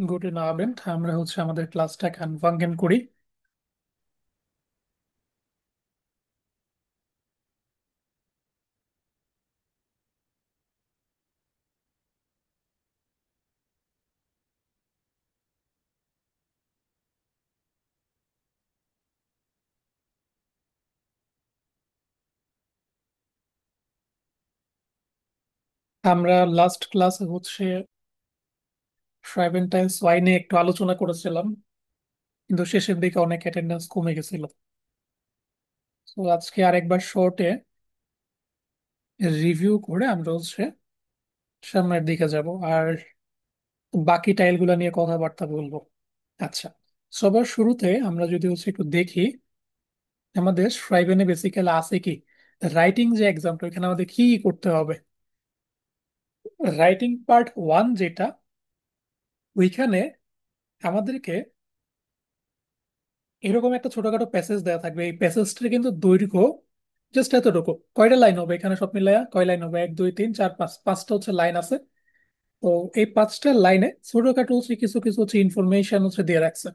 Good আবেন্ড। আমরা আমাদের ক্লাসটা কনভাঙ্গেন করি। আমরা লাস্ট ক্লাসে ট্রাইবেন্টাইলস ওয়াই নিয়ে একটু আলোচনা করেছিলাম, কিন্তু শেষের দিকে অনেক অ্যাটেন্ডেন্স কমে গেছিল। তো আজকে আরেকবার শর্টে রিভিউ করে আমরা সামনের দিকে যাব আর বাকি টাইলগুলো নিয়ে কথাবার্তা বলবো। আচ্ছা, সবার শুরুতে আমরা যদি একটু দেখি আমাদের ট্রাইবেনে বেসিক্যালি আছে কি রাইটিং যে এক্সামটা, ওইখানে আমাদের কি করতে হবে। রাইটিং পার্ট ওয়ান যেটা, ওইখানে আমাদেরকে এরকম একটা ছোটখাটো প্যাসেজ দেওয়া থাকবে। এই প্যাসেজটার কিন্তু দৈর্ঘ্য জাস্ট এতটুকু। কয়টা লাইন হবে এখানে সব মিলায়া? কয় লাইন হবে? এক দুই তিন চার পাঁচ, পাঁচটা লাইন আছে। তো এই পাঁচটা লাইনে ছোটখাটো কিছু কিছু ইনফরমেশন দিয়ে রাখছে।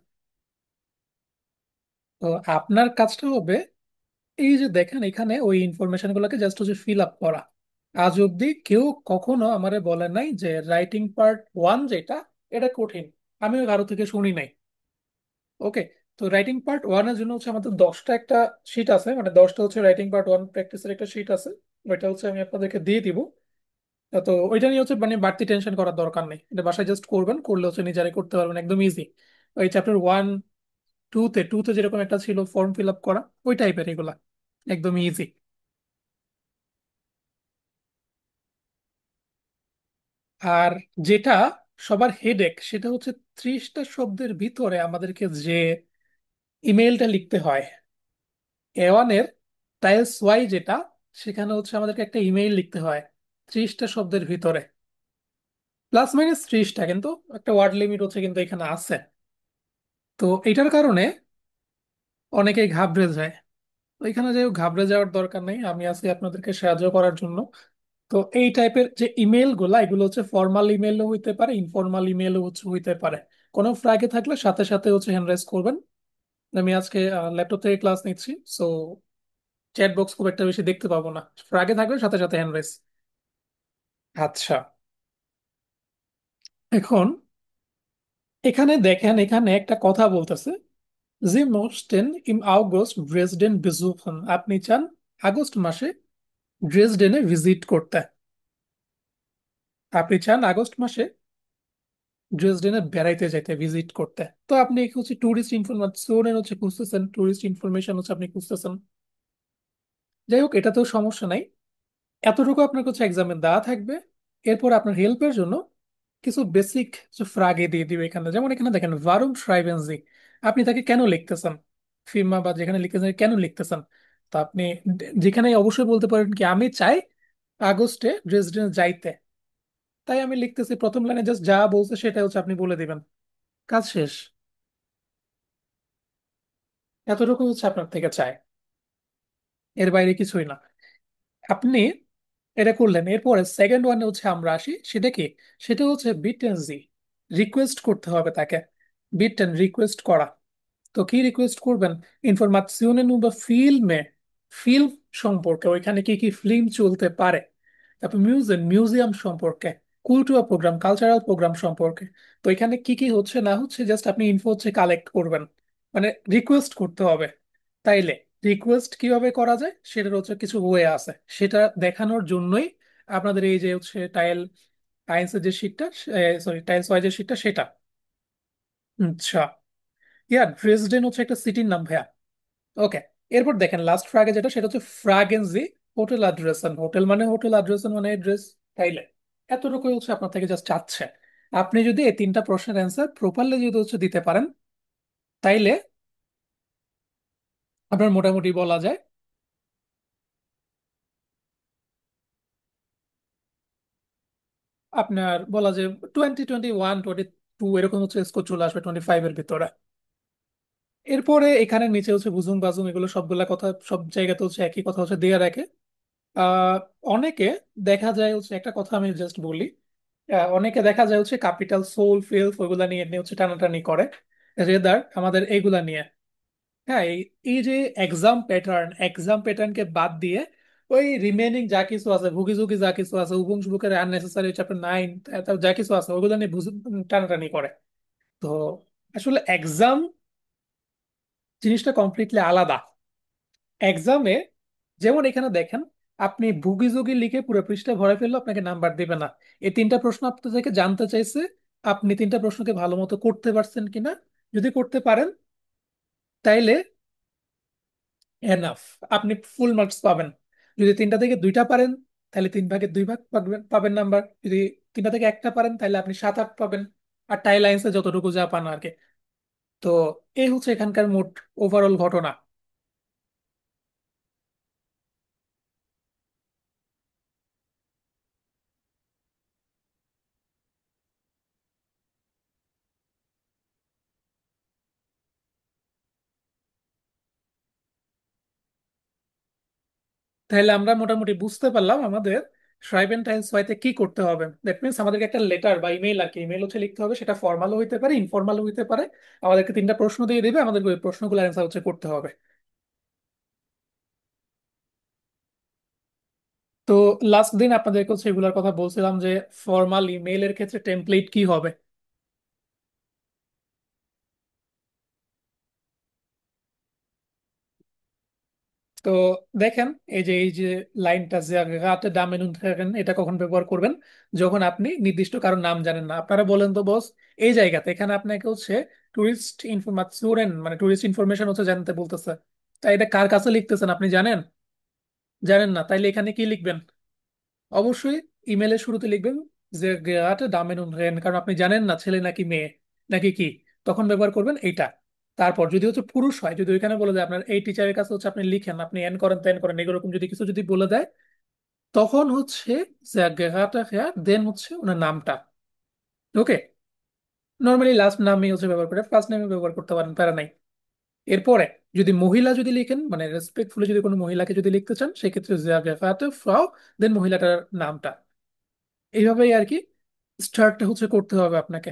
তো আপনার কাজটা হবে এই যে দেখেন এখানে ওই ইনফরমেশন গুলোকে জাস্ট ফিল আপ করা। আজ অব্দি কেউ কখনো আমারে বলে নাই যে রাইটিং পার্ট ওয়ান যেটা, এটা কঠিন। আমিও কারো থেকে শুনি নাই। ওকে। তো রাইটিং পার্ট ওয়ান এর জন্য আমাদের 10টা একটা শিট আছে, মানে 10টা রাইটিং পার্ট ওয়ান প্র্যাকটিসের একটা শিট আছে। ওইটা আমি আপনাদেরকে দিয়ে দিব। তো ওইটা নিয়ে মানে বাড়তি টেনশন করার দরকার নেই, এটা বাসায় জাস্ট করবেন, করলে নিজেরাই করতে পারবেন, একদম ইজি। ওই চ্যাপ্টার ওয়ান টু তে যেরকম একটা ছিল ফর্ম ফিল আপ করা, ওই টাইপের এগুলা, একদম ইজি। আর যেটা সবার হেডেক সেটা 30টা শব্দের ভিতরে আমাদেরকে যে ইমেইলটা লিখতে হয়। এওয়ানের টাইলস ওয়াই যেটা, সেখানে আমাদেরকে একটা ইমেইল লিখতে হয় 30টা শব্দের ভিতরে, প্লাস মাইনাস 30টা, কিন্তু একটা ওয়ার্ড লিমিট কিন্তু এখানে আছে। তো এটার কারণে অনেকেই ঘাবড়ে যায়। তো এখানে যাই হোক, ঘাবড়ে যাওয়ার দরকার নেই, আমি আছি আপনাদেরকে সাহায্য করার জন্য। তো এই টাইপের যে ইমেল গুলা, এগুলো ফর্মাল ইমেলও হইতে পারে, ইনফর্মাল ইমেলও হইতে পারে। কোনো ফ্ল্যাগে থাকলে সাথে সাথে হ্যান্ড রাইজ করবেন। আমি আজকে ল্যাপটপ থেকে ক্লাস নিচ্ছি, সো চ্যাট বক্স খুব একটা বেশি দেখতে পাবো না। ফ্ল্যাগে থাকলে সাথে সাথে হ্যান্ড রাইজ। আচ্ছা, এখন এখানে দেখেন, এখানে একটা কথা বলতেছে যে মোস্টেন ইম আগস্ট ড্রেসডেন বিজুফন, আপনি চান আগস্ট মাসে ড্রেসডেনে ভিজিট করতে। আপনি চান আগস্ট মাসে ড্রেসডেনে বেড়াইতে যাইতে, ভিজিট করতে। তো আপনি ট্যুরিস্ট ইনফরমেশন খুঁজতেছেন, ট্যুরিস্ট ইনফরমেশন আপনি খুঁজতেছেন। যাই হোক, এটাতেও সমস্যা নাই। এতটুকু আপনার এক্সামে দেওয়া থাকবে। এরপর আপনার হেল্পের জন্য কিছু বেসিক ফ্রাগে দিয়ে দিবে এখানে। যেমন এখানে দেখেন ভারুম শ্রাইভেনজি, আপনি তাকে কেন লিখতেছেন, ফিরমা বা যেখানে লিখতেছেন কেন লিখতেছেন। তো আপনি যেখানে অবশ্যই বলতে পারেন কি আমি চাই আগস্টে ড্রেসডেনে যাইতে, তাই আমি লিখতেছি। প্রথম লাইনে জাস্ট যা বলছে সেটা আপনি বলে দিবেন, কাজ শেষ। এতটুকু আপনার থেকে চায়, এর বাইরে কিছুই না। আপনি এটা করলেন, এরপরে সেকেন্ড ওয়ানে আমরা আসি। সেটা কি? সেটা বিটেনজি, রিকোয়েস্ট করতে হবে তাকে। বিটেন রিকোয়েস্ট করা। তো কি রিকোয়েস্ট করবেন? ইনফরমাzione বা ফিল্মে, ফিল্ম সম্পর্কে, ওইখানে কি কি ফিল্ম চলতে পারে। তারপর মিউজিয়াম সম্পর্কে, কুলচুরাল প্রোগ্রাম, কালচারাল প্রোগ্রাম সম্পর্কে। তো এখানে কি কি হচ্ছে না হচ্ছে জাস্ট আপনি ইনফো কালেক্ট করবেন, মানে রিকোয়েস্ট করতে হবে। তাইলে রিকোয়েস্ট কিভাবে করা যায় সেটার কিছু ওয়ে আছে, সেটা দেখানোর জন্যই আপনাদের এই যে টাইলস এর যে শীটটা, সরি টাইলস ওয়াইজ এর শীটটা, সেটা। আচ্ছা, ড্রেসডেন একটা সিটির নাম ভাইয়া। ওকে। এরপর দেখেন লাস্ট ফ্রাগে যেটা, সেটা ফ্রাগেন্সি হোটেল অ্যাড্রেসন। হোটেল মানে হোটেল, অ্যাড্রেসন মানে অ্যাড্রেস। তাইলে এতটুকুই আপনার থেকে জাস্ট চাচ্ছে। আপনি যদি এই তিনটা প্রশ্নের অ্যান্সার প্রপারলি যদি দিতে পারেন, তাইলে আপনার মোটামুটি বলা যায়, আপনার বলা যায় 20, 21, 22 এরকম স্কোর চলে আসবে 25-এর ভিতরে। এরপরে এখানে নিচে বুজুম বাজুম এগুলো সবগুলা কথা সব জায়গাতে একই কথা দিয়ে রাখে। আহ অনেকে দেখা যায় একটা কথা আমি জাস্ট বলি, অনেকে দেখা যায় হচ্ছে ক্যাপিটাল সোল ফিলস ওইগুলা নিয়ে নিয়ে হচ্ছে টানাটানি করে, রেদার আমাদের এইগুলা নিয়ে। হ্যাঁ, এই এই যে এক্সাম প্যাটার্নকে বাদ দিয়ে ওই রিমেনিং যা কিছু আছে, ভুগি যুগি যা কিছু আছে, বুকের আননেসেসারি চ্যাপ্টার 9 যা কিছু আছে ওগুলো নিয়ে টানাটানি করে। তো আসলে এক্সাম জিনিসটা কমপ্লিটলি আলাদা। এক্সামে যেমন এখানে দেখেন, আপনি ভুগি যুগি লিখে পুরো পৃষ্ঠা ভরে ফেললে আপনাকে নাম্বার দেবে না। এই তিনটা প্রশ্ন আপনার থেকে জানতে চাইছে, আপনি তিনটা প্রশ্নকে ভালো মতো করতে পারছেন কিনা। যদি করতে পারেন তাইলে এনাফ, আপনি ফুল মার্কস পাবেন। যদি তিনটা থেকে দুইটা পারেন তাহলে 3 ভাগের 2 ভাগ পাবেন পাবেন নাম্বার। যদি তিনটা থেকে একটা পারেন তাহলে আপনি 7-8 পাবেন। আর টাই লাইন্সে যতটুকু যা পান আর কি। তো এই হচ্ছে এখানকার মোট ওভারঅল ঘটনা। তাহলে আমরা মোটামুটি বুঝতে পারলাম আমাদের ট্রাইব এন্ড টাইলস ওয়াইতে কি করতে হবে। দ্যাট মিনস আমাদেরকে একটা লেটার বা ইমেল, আর কি ইমেল হচ্ছে লিখতে হবে, সেটা ফর্মালও হইতে পারে ইনফর্মালও হইতে পারে। আমাদেরকে তিনটা প্রশ্ন দিয়ে দিবে, আমাদেরকে ওই প্রশ্নগুলো অ্যান্সার হচ্ছে করতে হবে। তো লাস্ট দিন আপনাদেরকে হচ্ছে এগুলোর কথা বলছিলাম যে ফর্মাল ইমেইলের ক্ষেত্রে টেমপ্লেট কি হবে। তো দেখেন, এই যে লাইনটা রাতে ডামেন উনথেরেন, এটা কখন ব্যবহার করবেন? যখন আপনি নির্দিষ্ট কারো নাম জানেন না। আপনারা বলেন তো বস, এই জায়গাতে এখানে আপনাকে হচ্ছে টুরিস্ট ইনফরমেশন, মানে টুরিস্ট ইনফরমেশন হচ্ছে জানতে বলতেছে। তাই এটা কার কাছে লিখতেছেন আপনি জানেন? জানেন না, তাইলে এখানে কি লিখবেন? অবশ্যই ইমেলের শুরুতে লিখবেন যে গেরাতে দামেন উনথেরেন, কারণ আপনি জানেন না ছেলে নাকি মেয়ে নাকি কি। তখন ব্যবহার করবেন এইটা। তারপর যদি হচ্ছে পুরুষ হয়, যদি ওইখানে বলে দেয় আপনার এই টিচারের কাছে হচ্ছে আপনি লিখেন, আপনি এন করেন তেন করেন এরকম যদি কিছু যদি বলে দেয়, তখন হচ্ছে জায়গাটা দেন হচ্ছে ওনার নামটা। ওকে। নর্মালি লাস্ট নামই হচ্ছে ব্যবহার করে, ফার্স্ট নেমে ব্যবহার করতে পারেন, প্যারা নাই। এরপরে যদি মহিলা যদি লিখেন, মানে রেসপেক্টফুলি যদি কোনো মহিলাকে যদি লিখতে চান, সেক্ষেত্রে জায়গাটা ফ্রাও, দেন মহিলাটার নামটা। এইভাবেই আর কি স্টার্টটা হচ্ছে করতে হবে আপনাকে।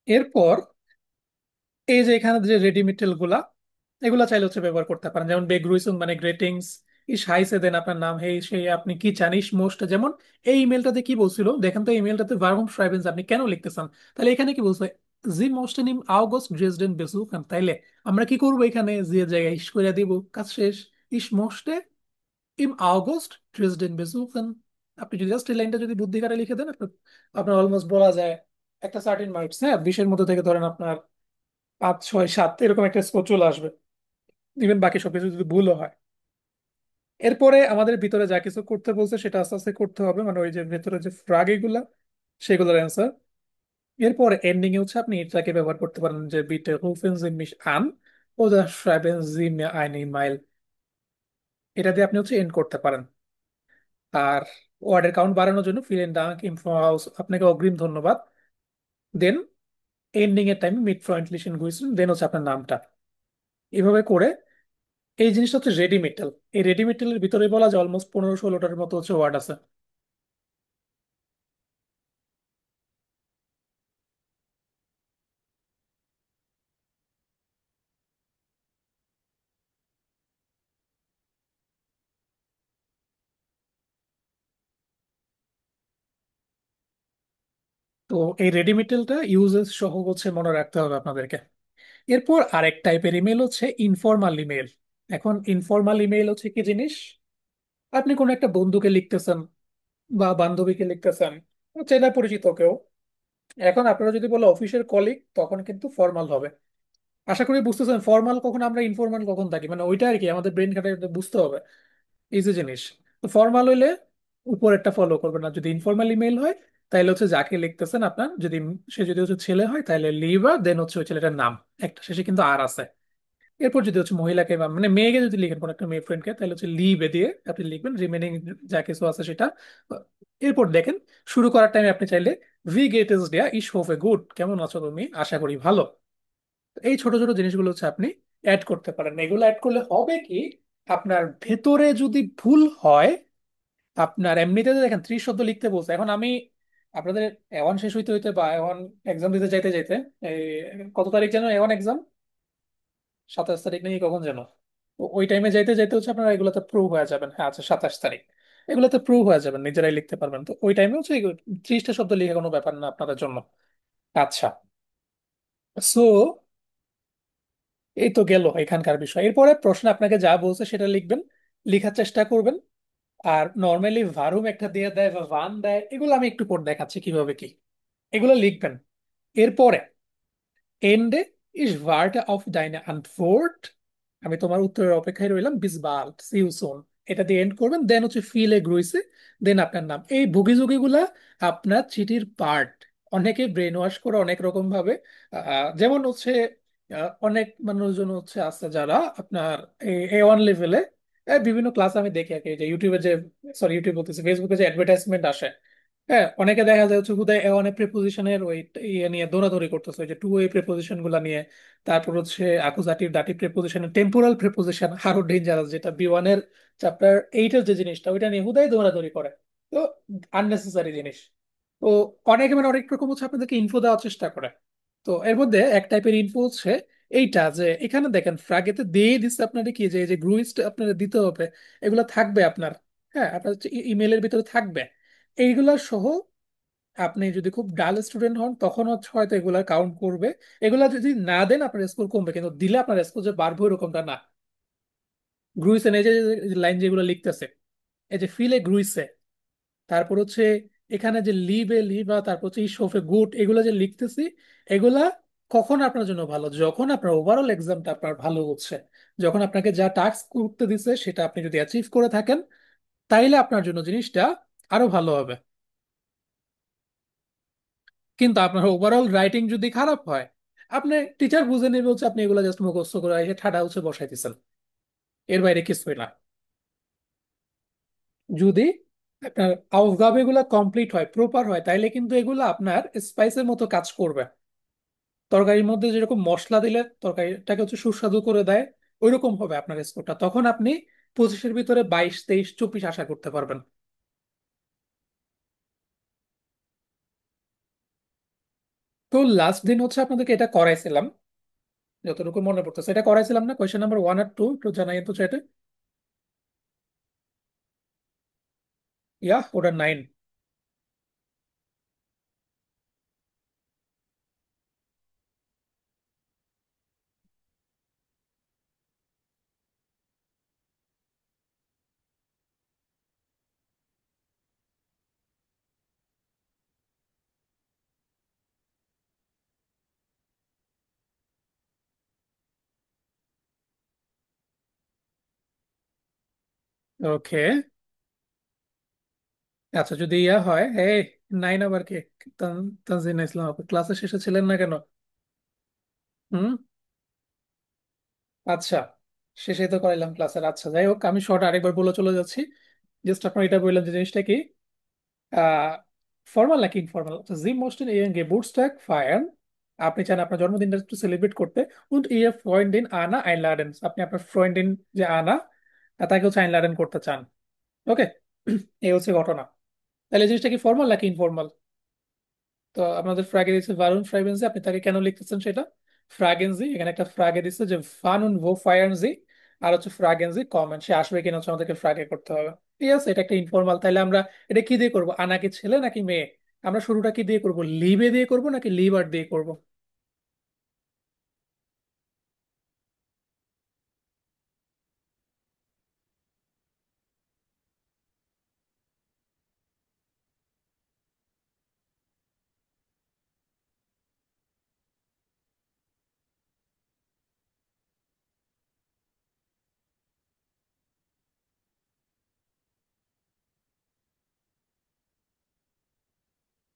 এরপর এই যে এখানে যে রেডিমেটেল গুলা, এগুলা চাইলে হচ্ছে ব্যবহার করতে পারেন, যেমন বেগ্রুইসুং মানে গ্রেটিংস, ইস হাইসে দেন আপনার নাম, হেই সেই আপনি কি চান, ইস মোস্ট। যেমন এই ইমেলটাতে কি বলছিল দেখেন তো, ইমেলটাতে ভার্বম ফ্রাইবেন্স আপনি কেন লিখতেছেন? তাহলে এখানে কি বলছে? জি মোস্টেন ইম আউগস্ট ড্রেসডেন বেসুখান। তাইলে আমরা কি করবো এখানে, যে জায়গায় ইস করে দিব, কাজ শেষ। ইস মোস্টে ইম আউগস্ট ড্রেসডেন বেসুখান। আপনি যদি জাস্ট এই লাইনটা যদি বুদ্ধি করে লিখে দেন, আপনার আপনার অলমোস্ট বলা যায় একটা সার্টিন মার্কস, হ্যাঁ 20-এর মধ্যে থেকে ধরেন আপনার 5, 6, 7 এরকম একটা স্কোর চলে আসবে। ইভেন বাকি সবকিছু যদি ভুলও হয়। এরপরে আমাদের ভিতরে যা কিছু করতে বলছে সেটা আস্তে আস্তে করতে হবে, মানে ওই যে ভেতরে যে ফ্রাগ এগুলা, সেগুলোর অ্যান্সার। এরপরে এন্ডিং এ হচ্ছে আপনি এটাকে ব্যবহার করতে পারেন যে বিটে রুফেন জি মিশ আন ও দা শ্রাইবেন জি মে আইনি মাইল। এটা দিয়ে আপনি হচ্ছে এন্ড করতে পারেন। আর ওয়ার্ডের কাউন্ট বাড়ানোর জন্য ফিলেন ডাঙ্ক ইনফো হাউস, আপনাকে অগ্রিম ধন্যবাদ। দেন এন্ডিং এর টাইমে মিড ফ্রন্টলিশন গুইসুন, দেন হচ্ছে আপনার নামটা। এভাবে করে এই জিনিসটা হচ্ছে রেডি মেটাল। এই রেডি মেটালের ভিতরে বলা যায় অলমোস্ট 15-16টার মতো হচ্ছে ওয়ার্ড আছে। তো এই রেডি মেটেরিয়ালটা ইউজেস সহ হচ্ছে মনে রাখতে হবে আপনাদেরকে। এরপর আরেক টাইপের ইমেল হচ্ছে ইনফর্মাল ইমেল। এখন ইনফর্মাল ইমেল হচ্ছে কি জিনিস? আপনি কোনো একটা বন্ধুকে লিখতেছেন বা বান্ধবীকে লিখতেছেন, চেনা পরিচিত কেউ। এখন আপনারা যদি বলো অফিসের কলিগ, তখন কিন্তু ফর্মাল হবে। আশা করি বুঝতেছেন ফর্মাল কখন আমরা ইনফর্মাল কখন থাকি, মানে ওইটা আর কি আমাদের ব্রেন খাটে বুঝতে হবে। ইজি জিনিস। তো ফর্মাল হইলে উপরেরটা ফলো করবেন, না যদি ইনফর্মাল ইমেল হয় তাহলে হচ্ছে যাকে লিখতেছেন আপনার, যদি সে যদি হচ্ছে ছেলে হয় তাহলে লিভার, দেন হচ্ছে ওই ছেলেটার নাম, একটা শেষে কিন্তু আর আছে। এরপর যদি হচ্ছে মহিলাকে বা মানে মেয়েকে যদি লিখেন কোনো একটা মেয়ে ফ্রেন্ডকে, তাহলে হচ্ছে লিভে দিয়ে আপনি লিখবেন রিমেনিং যা কিছু আছে সেটা। এরপর দেখেন, শুরু করার টাইমে আপনি চাইলে ভি গেটেস ডিয়া ইস হোফে গুড, কেমন আছো তুমি, আশা করি ভালো। এই ছোট ছোট জিনিসগুলো হচ্ছে আপনি অ্যাড করতে পারেন। এগুলো অ্যাড করলে হবে কি, আপনার ভেতরে যদি ভুল হয়, আপনার এমনিতে তো দেখেন 30 শব্দ লিখতে বলছে, এখন আমি আপনাদের এওয়ান শেষ হইতে হইতে বা এওয়ান এক্সাম দিতে যাইতে যাইতে এই কত তারিখ যেন এওয়ান এক্সাম, 27 তারিখ নাকি কখন যেন, তো ওই টাইমে যাইতে যাইতে হচ্ছে আপনারা এগুলোতে প্রুভ হয়ে যাবেন। হ্যাঁ আচ্ছা 27 তারিখ, এগুলোতে প্রুভ হয়ে যাবেন, নিজেরাই লিখতে পারবেন। তো ওই টাইমে হচ্ছে 30টা শব্দ লিখে কোনো ব্যাপার না আপনাদের জন্য। আচ্ছা, সো এই তো গেল এখানকার বিষয়। এরপরে প্রশ্ন আপনাকে যা বলছে সেটা লিখবেন, লেখার চেষ্টা করবেন। আর নর্মালি ভার্ব একটা দিয়ে দেয় বা ভান দেয়, এগুলো আমি একটু পর দেখাচ্ছি কিভাবে কি এগুলো লিখবেন। এরপরে এন্ডে ইস ওয়ার্ড অফ ডাইনে আনফোর্ড, আমি তোমার উত্তরের অপেক্ষায় রইলাম, বিস বাল্ড সি ইউ সুন, এটা দিয়ে এন্ড করবেন। দেন হচ্ছে ফিলে গ্রুইসে, দেন আপনার নাম। এই ভুগিযুগি গুলা আপনার চিঠির পার্ট। অনেকে ব্রেন ওয়াশ করে অনেক রকম ভাবে, যেমন হচ্ছে অনেক মানুষজন হচ্ছে আছে যারা আপনার এ ওয়ান লেভেলে বিভিন্ন ক্লাস আমি দেখি আর কি, যে ইউটিউবে যে, সরি ইউটিউব বলতেছি, ফেসবুকে যে অ্যাডভার্টাইজমেন্ট আসে, হ্যাঁ অনেকে দেখা যায় হচ্ছে হুদায় এ অনেক প্রিপোজিশনের ওই ইয়ে নিয়ে দৌড়াদৌড়ি করতেছে, ওই যে টু ওয়ে প্রিপোজিশন গুলা নিয়ে। তারপর হচ্ছে আকুজাটিভ দাটিভ প্রিপোজিশন, টেম্পোরাল প্রিপোজিশন আরো ডেঞ্জারাস, যেটা বি1 এর চ্যাপ্টার 8 এর যে জিনিসটা, ওইটা নিয়ে হুদায় দৌড়াদৌড়ি করে। তো আননেসেসারি জিনিস। তো অনেকে মানে অনেক রকম হচ্ছে আপনাদেরকে ইনফো দেওয়ার চেষ্টা করে। তো এর মধ্যে এক টাইপের ইনফো হচ্ছে এইটা, যে এখানে দেখেন ফ্রাগেতে দিয়ে দিচ্ছে আপনাদের কি, যে এই যে গ্রুইস্ট আপনাদের দিতে হবে, এগুলো থাকবে আপনার, হ্যাঁ আপনার ইমেলের ভিতরে থাকবে এইগুলা সহ। আপনি যদি খুব ডাল স্টুডেন্ট হন তখন হচ্ছে হয়তো এগুলা কাউন্ট করবে। এগুলা যদি না দেন আপনার স্কোর কমবে, কিন্তু দিলে আপনার স্কোর যে বাড়বে এরকমটা না। গ্রুইসেন এই যে লাইন যেগুলো লিখতেছে, এই যে ফিলে গ্রুইসে, তারপর হচ্ছে এখানে যে লিভে লিভা, তারপর হচ্ছে এই শোফে গুড, এগুলো যে লিখতেছি, এগুলা কখন আপনার জন্য ভালো, যখন আপনার ওভারঅল এক্সামটা আপনার ভালো হচ্ছে, যখন আপনাকে যা টাস্ক করতে দিছে সেটা আপনি যদি অ্যাচিভ করে থাকেন, তাইলে আপনার জন্য জিনিসটা আরো ভালো হবে। কিন্তু আপনার ওভারঅল রাইটিং যদি খারাপ হয়, আপনি টিচার বুঝে নেবে হচ্ছে আপনি এগুলো জাস্ট মুখস্থ করে এসে ঠাডা হচ্ছে বসাই দিচ্ছেন, এর বাইরে কিছুই না। যদি আপনার আউটগাব এগুলো কমপ্লিট হয়, প্রপার হয়, তাইলে কিন্তু এগুলো আপনার স্পাইসের মতো কাজ করবে। তরকারির মধ্যে যেরকম মশলা দিলে তরকারিটাকে হচ্ছে সুস্বাদু করে দেয়, ওইরকম হবে আপনার স্কোরটা। তখন আপনি 25-এর ভিতরে 22, 23, 24 আশা করতে পারবেন। তো লাস্ট দিন হচ্ছে আপনাদেরকে এটা করাইছিলাম, যতটুকু মনে পড়তেছে, এটা করাইছিলাম না কোয়েশ্চেন নাম্বার 1 আর 2, একটু জানাই তো চ্যাটে। ইয়া ওটা 9। ওকে, আচ্ছা যদি ইয়া হয়, এই 9 আবার কে, তানজিন ইসলাম আপু ক্লাসে শেষে ছিলেন না কেন? হুম। আচ্ছা, শেষে তো করাইলাম ক্লাসের। আচ্ছা যাই হোক, আমি শর্ট আরেকবার বলে চলে যাচ্ছি। জাস্ট আপনার এটা বললাম যে জিনিসটা কি, আহ ফর্মাল নাকি ইনফর্মাল। জি মোস্টেন ইয়ং গেবুটস্ট্যাগ ফায়ার, আপনি চান আপনার জন্মদিনটা একটু সেলিব্রেট করতে। উন্ড ইয়ে ফ্রয়েন্ডিন আনা আইনলাডেন, আপনি আপনার ফ্রয়েন্ডিন যে আনা, তাকে হচ্ছে আইনলাডেন করতে চান। ওকে, এই হচ্ছে ঘটনা। তাহলে এই জিনিসটা কি ফর্মাল নাকি ইনফর্মাল? তো আপনাদের ফ্রাগে দিচ্ছে ভারুন ফ্রাইবেন্সি, আপনি তাকে কেন লিখতেছেন সেটা। ফ্রাগেন্সি, এখানে একটা ফ্রাগে দিচ্ছে যে ফানুন ভো ফায়ারজি, আর হচ্ছে ফ্রাগেন্সি কমেন্ট, সে আসবে কিনা হচ্ছে আমাদেরকে ফ্রাগে করতে হবে। ঠিক আছে, এটা একটা ইনফর্মাল। তাহলে আমরা এটা কি দিয়ে করবো, আনা কি ছেলে নাকি মেয়ে? আমরা শুরুটা কি দিয়ে করবো, লিভে দিয়ে করবো নাকি লিভার দিয়ে করবো?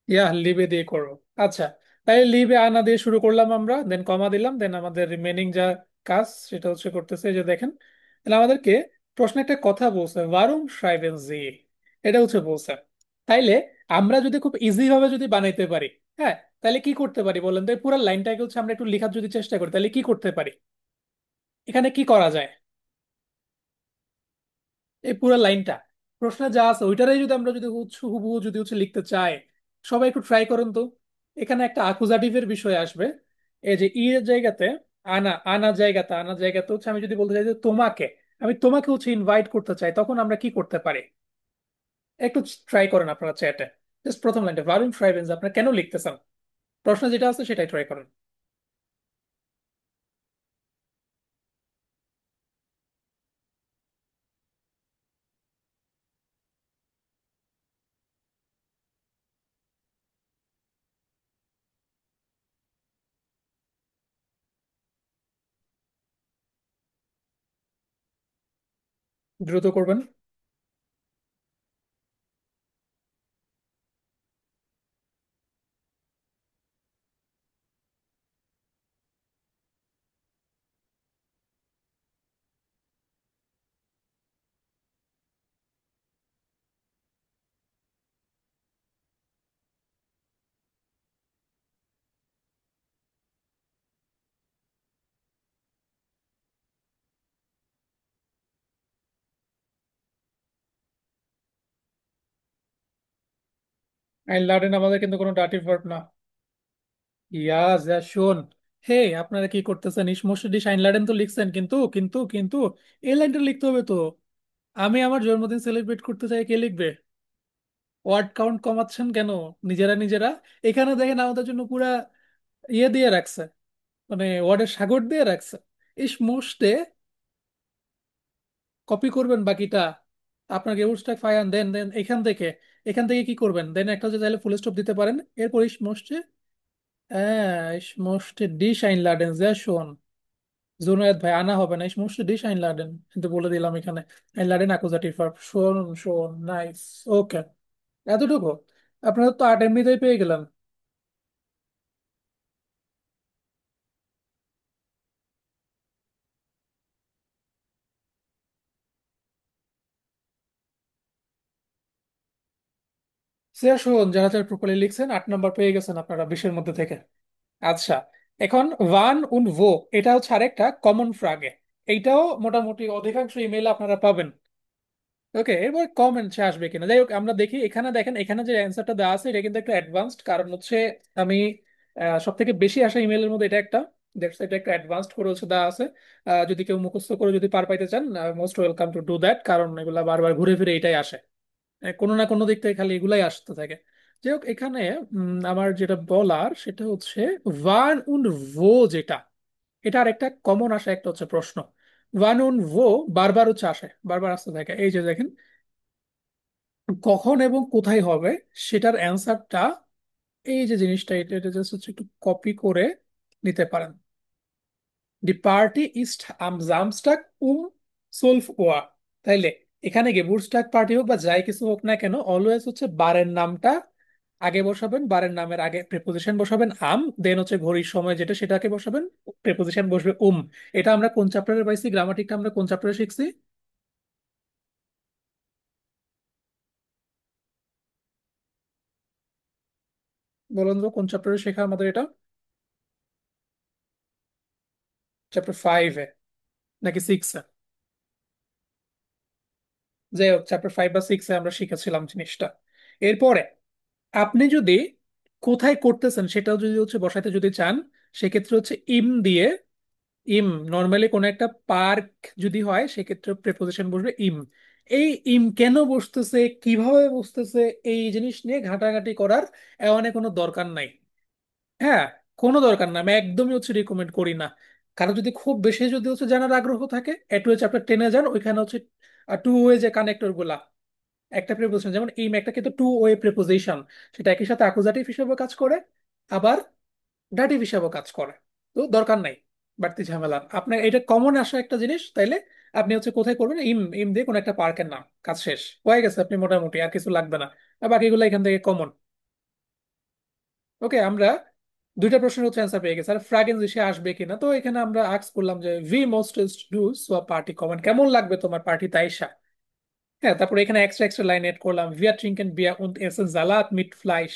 ইয়া লিভে দিয়ে করবো। আচ্ছা, তাহলে লিভে আনা দিয়ে শুরু করলাম আমরা, দেন কমা দিলাম, দেন আমাদের রিমেনিং যা কাজ, সেটা হচ্ছে করতেছে, এই যে দেখেন। তাহলে আমাদেরকে প্রশ্ন একটা কথা বলছে, ওয়ারুম schreiben Sie, এটা হচ্ছে বলছে। তাইলে আমরা যদি খুব ইজি ভাবে যদি বানাইতে পারি, হ্যাঁ, তাহলে কি করতে পারি বলেন তো? এই পুরো লাইনটাকে হচ্ছে আমরা একটু লেখার যদি চেষ্টা করি, তাহলে কি করতে পারি? এখানে কি করা যায়? এই পুরো লাইনটা, প্রশ্নে যা আছে ওইটারই যদি আমরা যদি হুবহু যদি হচ্ছে লিখতে চাই, সবাই একটু ট্রাই করুন তো। এখানে একটা আকুজাটিভের বিষয় আসবে। এই যে ই এর জায়গাতে আনা জায়গাতে হচ্ছে আমি যদি বলতে চাই যে তোমাকে, আমি তোমাকে হচ্ছে ইনভাইট করতে চাই, তখন আমরা কি করতে পারি? একটু ট্রাই করেন আপনারা চ্যাটে। জাস্ট প্রথম লাইনটা ভারুন ফ্রাইবেন্স আপনারা কেন লিখতেছেন, প্রশ্ন যেটা আছে সেটাই ট্রাই করেন। দ্রুত করবেন। আইন লাডেন আমাদের কিন্তু কোনো ডাটিভ ভার্ব না। ইয়াস, শোন, হে, আপনারা কি করতেছেন? ইসমোশদি শাইন লাডেন তো লিখছেন, কিন্তু এই লাইনটা লিখতে হবে তো। আমি আমার জন্মদিন সেলিব্রেট করতে চাই, কে লিখবে? ওয়ার্ড কাউন্ট কমাচ্ছেন কেন নিজেরা নিজেরা? এখানে দেখেন আমাদের জন্য পুরা ইয়ে দিয়ে রাখছে, মানে ওয়ার্ডের সাগর দিয়ে রাখছে। ইসমোস্টে কপি করবেন বাকিটা, আপনার গেবুরস্টাক ফায়ান, দেন দেন এখান থেকে কি করবেন? দেন একটা যে চাইলে ফুল স্টপ দিতে পারেন, এরপর ইসমোস্টে, হ্যাঁ, ইসমোস্টে ডি শাইন লাডেন যা শোন। জুনায়েদ ভাই, আনা হবে না, ইসমোস্টে ডি শাইন লাডেন কিন্তু বলে দিলাম এখানে। আইন লাডেন অ্যাকুজাটিভ ভার্ব, শোন শোন, নাইস। ওকে, এতটুকু আপনারা তো 8 এমনিতেই পেয়ে গেলেন। সে শোন, যারা যারা প্রপারলি লিখছেন 8 নম্বর পেয়ে গেছেন আপনারা 20-এর মধ্যে থেকে। আচ্ছা, এখন ওয়ান উন ভো, এটা হচ্ছে আরেকটা কমন ফ্রাগে। এইটাও মোটামুটি অধিকাংশ ইমেইল আপনারা পাবেন। ওকে, এরপর কমেন্ট আসবে কিনা যাই হোক, আমরা দেখি। এখানে দেখেন, এখানে যে অ্যান্সারটা দেওয়া আছে এটা কিন্তু একটু অ্যাডভান্সড, কারণ হচ্ছে আমি সব থেকে বেশি আসা ইমেলের মধ্যে এটা একটা, দেখছি এটা একটু অ্যাডভান্সড করে হচ্ছে দেওয়া আছে। যদি কেউ মুখস্থ করে যদি পার পাইতে চান, most welcome to do that, কারণ এগুলা বারবার ঘুরে ফিরে এটাই আসে। কোনো না কোনো দিক থেকে খালি এগুলাই আসতে থাকে। যাই হোক, এখানে আমার যেটা বলার সেটা হচ্ছে ওয়ান উন ভো, যেটা এটা আর একটা কমন আসে একটা হচ্ছে প্রশ্ন। ওয়ান উন ভো বারবার হচ্ছে আসে, বারবার আসতে থাকে। এই যে দেখেন, কখন এবং কোথায় হবে সেটার অ্যান্সারটা, এই যে জিনিসটা, এটা জাস্ট হচ্ছে একটু কপি করে নিতে পারেন। দি পার্টি ইস্ট আম জামস্টাক উম 12 Uhr। তাইলে এখানে গেবুরস্টাগ পার্টি হোক বা যাই কিছু হোক না কেন, অলওয়েজ হচ্ছে বারের নামটা আগে বসাবেন, বারের নামের আগে প্রেপোজিশন বসাবেন আম, দেন হচ্ছে ঘড়ির সময় যেটা সেটাকে বসাবেন, প্রেপোজিশন বসবে এটা আমরা কোন চ্যাপ্টারে পাইছি? গ্রামাটিকটা আমরা কোন চ্যাপ্টারে শিখছি? বলুন তো, কোন চ্যাপ্টারে শেখা আমাদের এটা? চ্যাপ্টার 5-এ নাকি 6-এ? যাই হোক, চ্যাপ্টার 5 বা 6-এ আমরা শিখেছিলাম জিনিসটা। এরপরে আপনি যদি কোথায় করতেছেন সেটাও যদি হচ্ছে বসাইতে যদি চান, সেক্ষেত্রে হচ্ছে ইম দিয়ে, ইম নর্মালি কোন একটা পার্ক যদি হয় সেক্ষেত্রে প্রেপোজিশন বসবে ইম। এই ইম কেন বসতেছে, কিভাবে বসতেছে, এই জিনিস নিয়ে ঘাটাঘাটি করার এমন কোনো দরকার নাই। হ্যাঁ, কোনো দরকার না, আমি একদমই হচ্ছে রিকমেন্ড করি না। কারণ যদি খুব বেশি যদি হচ্ছে জানার আগ্রহ থাকে, একটু চ্যাপ্টার 10-এ যান, ওইখানে হচ্ছে টু ওয়ে যে কানেক্টর গুলা, একটা প্রিপোজিশন যেমন ইম, একটা কিন্তু টু ওয়ে প্রিপোজিশন, সেটা একই সাথে অ্যাকুজাটিভ হিসেবে কাজ করে, আবার ডাটিভ হিসেবে কাজ করে। তো দরকার নাই বাড়তি ঝামেলা। আপনার এটা কমন আসা একটা জিনিস, তাইলে আপনি হচ্ছে কোথায় করবেন? ইম, ইম দিয়ে কোনো একটা পার্কের নাম, কাজ শেষ হয়ে গেছে, আপনি মোটামুটি আর কিছু লাগবে না। আর বাকিগুলো এখান থেকে কমন। ওকে, আমরা দুইটা প্রশ্নের হচ্ছে অ্যান্সার পেয়ে গেছে। আর ফ্র্যাগেন্স সে আসবে কিনা, তো এখানে আমরা আস্ক করলাম যে ভি মোস্টেস্ট ডু সো পার্টি কমেন্ট, কেমন লাগবে তোমার পার্টি তাইসা। হ্যাঁ, তারপরে এখানে এক্সট্রা এক্সট্রা লাইন এড করলাম, ভিয়া ট্রিঙ্কেন বিয়া উন্ড এসেন জালাত মিট ফ্লাইশ।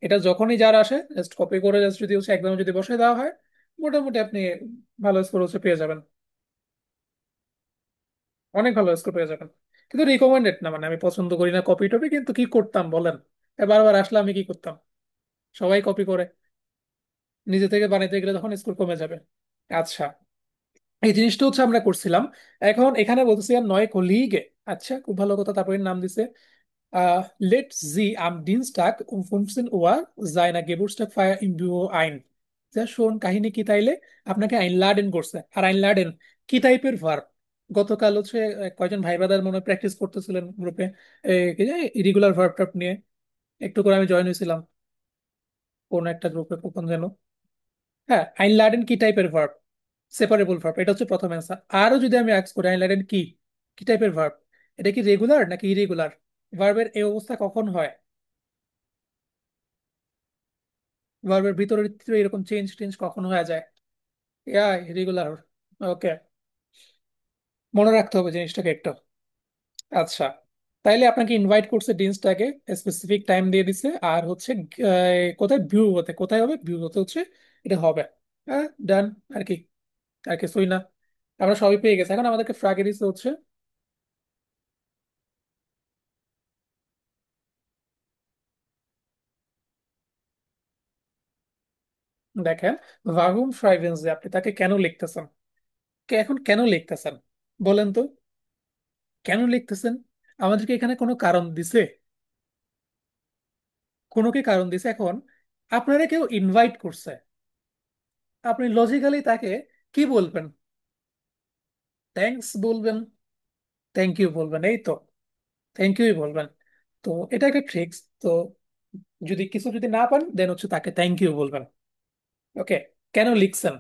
এটা যখনই যার আসে জাস্ট কপি করে জাস্ট যদি হচ্ছে একদম যদি বসে দেওয়া হয়, মোটামুটি আপনি ভালো স্কোর হচ্ছে পেয়ে যাবেন, অনেক ভালো স্কোর পেয়ে যাবেন। কিন্তু রিকমেন্ডেড না, মানে আমি পছন্দ করি না কপি টপি, কিন্তু কি করতাম বলেন, বারবার আসলে আমি কি করতাম, সবাই কপি করে, নিজে থেকে বানাইতে গেলে তখন স্কোর কমে যাবে। আচ্ছা, এই জিনিসটা হচ্ছে আমরা করছিলাম। এখন এখানে বলতেছিলাম নয় কলিগে। আচ্ছা, খুব ভালো কথা, তারপরে নাম দিছে let sie am Dienstag um 15 Uhr seiner Geburtstag feier im Büro ein. যা শোন, কাহিনী কি তাইলে, আপনাকে আইনলাডেন করছে। আর আইনলাডেন কি টাইপের ভার্ব? গতকাল হচ্ছে কয়জন ভাই ব্রাদার মনে প্র্যাকটিস করতেছিলেন গ্রুপে ইরিগুলার ভার্ব টার্ব নিয়ে, একটু করে আমি জয়েন হয়েছিলাম কোন একটা গ্রুপে, কখন যেন। হ্যাঁ, আইনলাডেন কি টাইপের ভার্ব? সেপারেবল ভার্ব, এটা হচ্ছে প্রথম অ্যান্সার। আরো যদি আমি আস্ক করি আইনলাডেন কি কি টাইপের ভার্ব, এটা কি রেগুলার নাকি ইরেগুলার? ভার্বের এই অবস্থা কখন হয়? ভার্বের ভিতরে ভিতরে এরকম চেঞ্জ টেঞ্জ কখন হয়ে যায়? ইয়া, রেগুলার। ওকে, মনে রাখতে হবে জিনিসটাকে একটু। আচ্ছা, তাইলে আপনাকে ইনভাইট করছে ডিন্সটাকে, স্পেসিফিক টাইম দিয়ে দিছে, আর হচ্ছে কোথায় ভিউ হতে, কোথায় হবে ভিউ হতে হচ্ছে, এটা হবে। হ্যাঁ, ডান। আর কি, আর কিছুই না, আমরা সবই পেয়ে গেছি। এখন আমাদেরকে ফ্রাগে দিতে হচ্ছে, দেখেন, ভাগুম ফ্রাইভেন্স, আপনি তাকে কেন লিখতেছেন, এখন কেন লিখতেছেন বলেন তো, কেন লিখতেছেন? আমাদেরকে এখানে কোনো কারণ দিছে? কোনো কি কারণ দিছে? এখন আপনারা কেউ ইনভাইট করছে, আপনি লজিক্যালি তাকে কি বলবেন? থ্যাঙ্কস বলবেন, থ্যাংক ইউ বলবেন, এই তো, থ্যাংক ইউই বলবেন। তো এটা একটা ট্রিক্স। তো যদি কিছু যদি না পান দেন হচ্ছে তাকে থ্যাংক ইউ বলবেন। ওকে, কেন লিখছেন?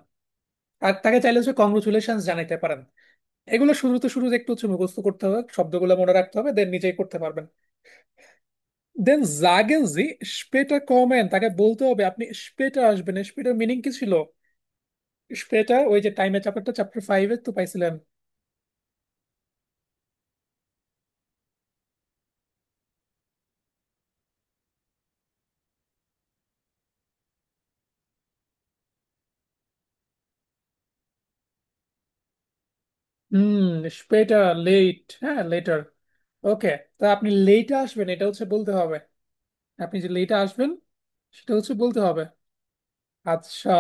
আর তাকে চাইলে হচ্ছে কংগ্রেচুলেশন জানাইতে পারেন। এগুলো শুরুতে একটু হচ্ছে মুখস্থ করতে হবে, শব্দগুলো মনে রাখতে হবে, দেন নিজেই করতে পারবেন। দেন জাগেন জি স্পেটার কমেন, তাকে বলতে হবে আপনি স্পেটার আসবেন। স্পেটার মিনিং কি ছিল? স্পেটার ওই যে টাইমের চ্যাপ্টারটা, চ্যাপ্টার 5 তো পাইছিলেন। হুম, স্পেটার লেট, হ্যাঁ লেটার। ওকে, তা আপনি লেটে আসবেন এটা হচ্ছে বলতে হবে, আপনি যে লেটে আসবেন সেটা হচ্ছে বলতে হবে। আচ্ছা,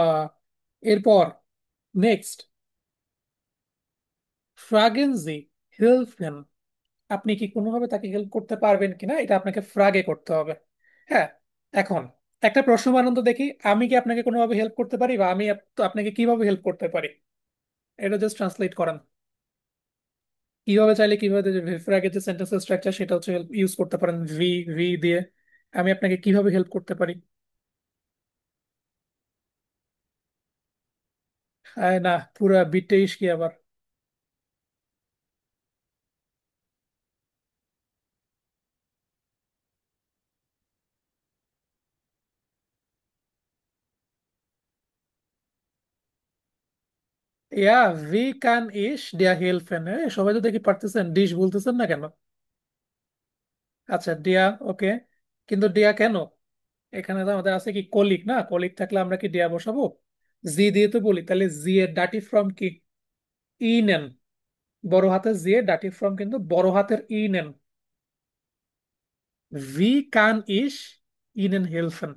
এরপর নেক্সট, ফ্রাগেন্সি হেল্পেন, আপনি কি কোনোভাবে তাকে হেল্প করতে পারবেন কিনা এটা আপনাকে ফ্রাগে করতে হবে। হ্যাঁ, এখন একটা প্রশ্ন বানান তো দেখি, আমি কি আপনাকে কোনোভাবে হেল্প করতে পারি, বা আমি তো আপনাকে কিভাবে হেল্প করতে পারি? এটা জাস্ট ট্রান্সলেট করেন, কিভাবে চাইলে কিভাবে, ফ্রাগের যে সেন্টেন্স স্ট্রাকচার সেটা হচ্ছে ইউজ করতে পারেন ভি, ভি দিয়ে আমি আপনাকে কিভাবে হেল্প করতে পারি। না, পুরা বিটটা ইস কি আবার। ইয়া, ভি কান ইস ডিয়া হেল্পেন, সবাই তো দেখি পারতেছেন, ডিশ বলতেছেন না কেন? আচ্ছা, ডিয়া, ওকে, কিন্তু ডিয়া কেন? এখানে তো আমাদের আছে কি কলিক, না কলিক থাকলে আমরা কি ডিয়া বসাবো? জি দিয়ে তো বলি, তাহলে জি এর ডাটি ফ্রম কি? ই নেন, বড় হাতের জি এর ডাটি ফ্রম কিন্তু বড় হাতের ই নেন। ভি কান ইস ইনেন হেল্পেন,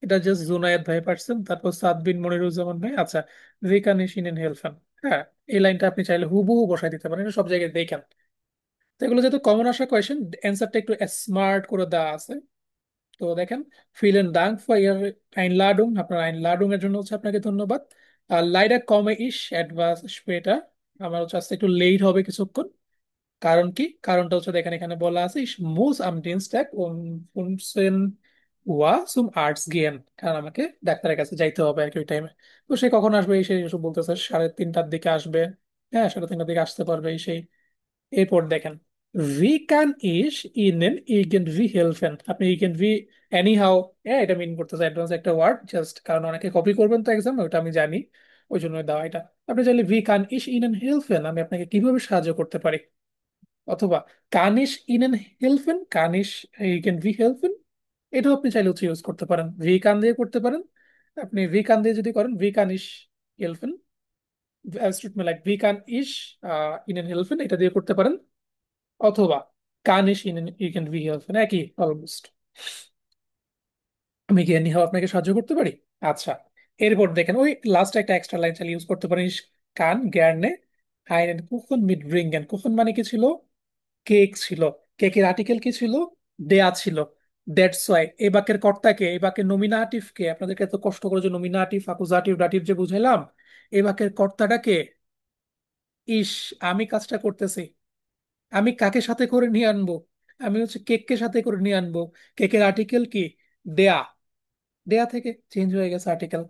এটা জাস্ট জুনায়েদ ভাই পারছেন, তারপর সাদ বিন মনিরুজ্জামান ভাই। আচ্ছা, ভি কান ইস ইনেন হেল্পেন, হ্যাঁ, এই লাইনটা আপনি চাইলে হুবহু বসাই দিতে পারেন, এটা সব জায়গায় দেখেন। তো এগুলো যেহেতু কমন আসা কোয়েশ্চেন, অ্যান্সারটা একটু স্মার্ট করে দেওয়া আছে। তো দেখেন, ফিলেন দাঙ্ক ফর ইয়ার আইনলাডুং, আপনার আইনলাডুং এর জন্য হচ্ছে আপনাকে ধন্যবাদ। আর লাইডা কমে ইস অ্যাডভান্স স্পেটা, আমার হচ্ছে আজকে একটু লেট হবে কিছুক্ষণ। কারণ কি, কারণটা হচ্ছে দেখেন এখানে বলা আছে ইস মুস আম ডিনস্ট্যাগ উনসেন ওয়া সুম আর্টস গিয়েন, কারণ আমাকে ডাক্তারের কাছে যাইতে হবে আর কি ওই টাইমে। তো সে কখন আসবে, এই সেই এসব বলতেছে, 3:30টার দিকে আসবে। হ্যাঁ, 3:30টার দিকে আসতে পারবে এই সেই। এরপর দেখেন, ভি ক্যান ইস ইনেন ইগেনভি হেলফেন, আপনি ইগেনভি এনি হাউ, এটা মিন করতেছে অ্যাডভান্স একটা ওয়ার্ড, জাস্ট কারণ অনেকে কপি করবেন তো এক্সাম, ওটা আমি জানি, ওই জন্য দেওয়া এটা। আপনি চাইলে ভি কান ইস ইনেন হেলফেন, আমি আপনাকে কিভাবে সাহায্য করতে পারি, অথবা কানিশ ইনেন হেলফেন, কানিশ ইগেনভি হেলফেন, এটাও আপনি চাইলে হচ্ছে ইউজ করতে পারেন, ভি কান দিয়ে করতে পারেন। আপনি ভি কান দিয়ে যদি করেন V কানিশ হেলফেন, es tut mir leid, wie kann ich Ihnen helfen, এটা দিয়ে করতে পারেন, অথবা kann ich Ihnen irgendwie helfen, একই অলমোস্ট। আমি কি এনি হাও আপনাকে সাহায্য করতে পারি? আচ্ছা, এরপর দেখেন ওই লাস্ট একটা এক্সট্রা লাইন চালিয়ে ইউজ করতে পারেন, কান গ্যারনে হাইনেন কুখন মিট ব্রিঙ্গেন, কুখন মানে কি ছিল, কেক ছিল, কেকের আর্টিকেল কি ছিল, দেয়া ছিল। দ্যাটস ওয়াই এই বাক্যের কর্তাকে, এই বাক্যের নমিনাটিভ কে, আপনাদেরকে এত কষ্ট করে যে নমিনাটিভ আকুজাটিভ ডাটিভ যে বুঝাইলাম, এই বাক্যের কর্তাটাকে ইস, আমি কাজটা করতেছি, আমি কাকে সাথে করে নিয়ে আনবো, আমি হচ্ছে কেককে সাথে করে নিয়ে আনবো। কেকের আর্টিকেল কি, দেয়া, দেয়া থেকে চেঞ্জ হয়ে গেছে আর্টিকেল।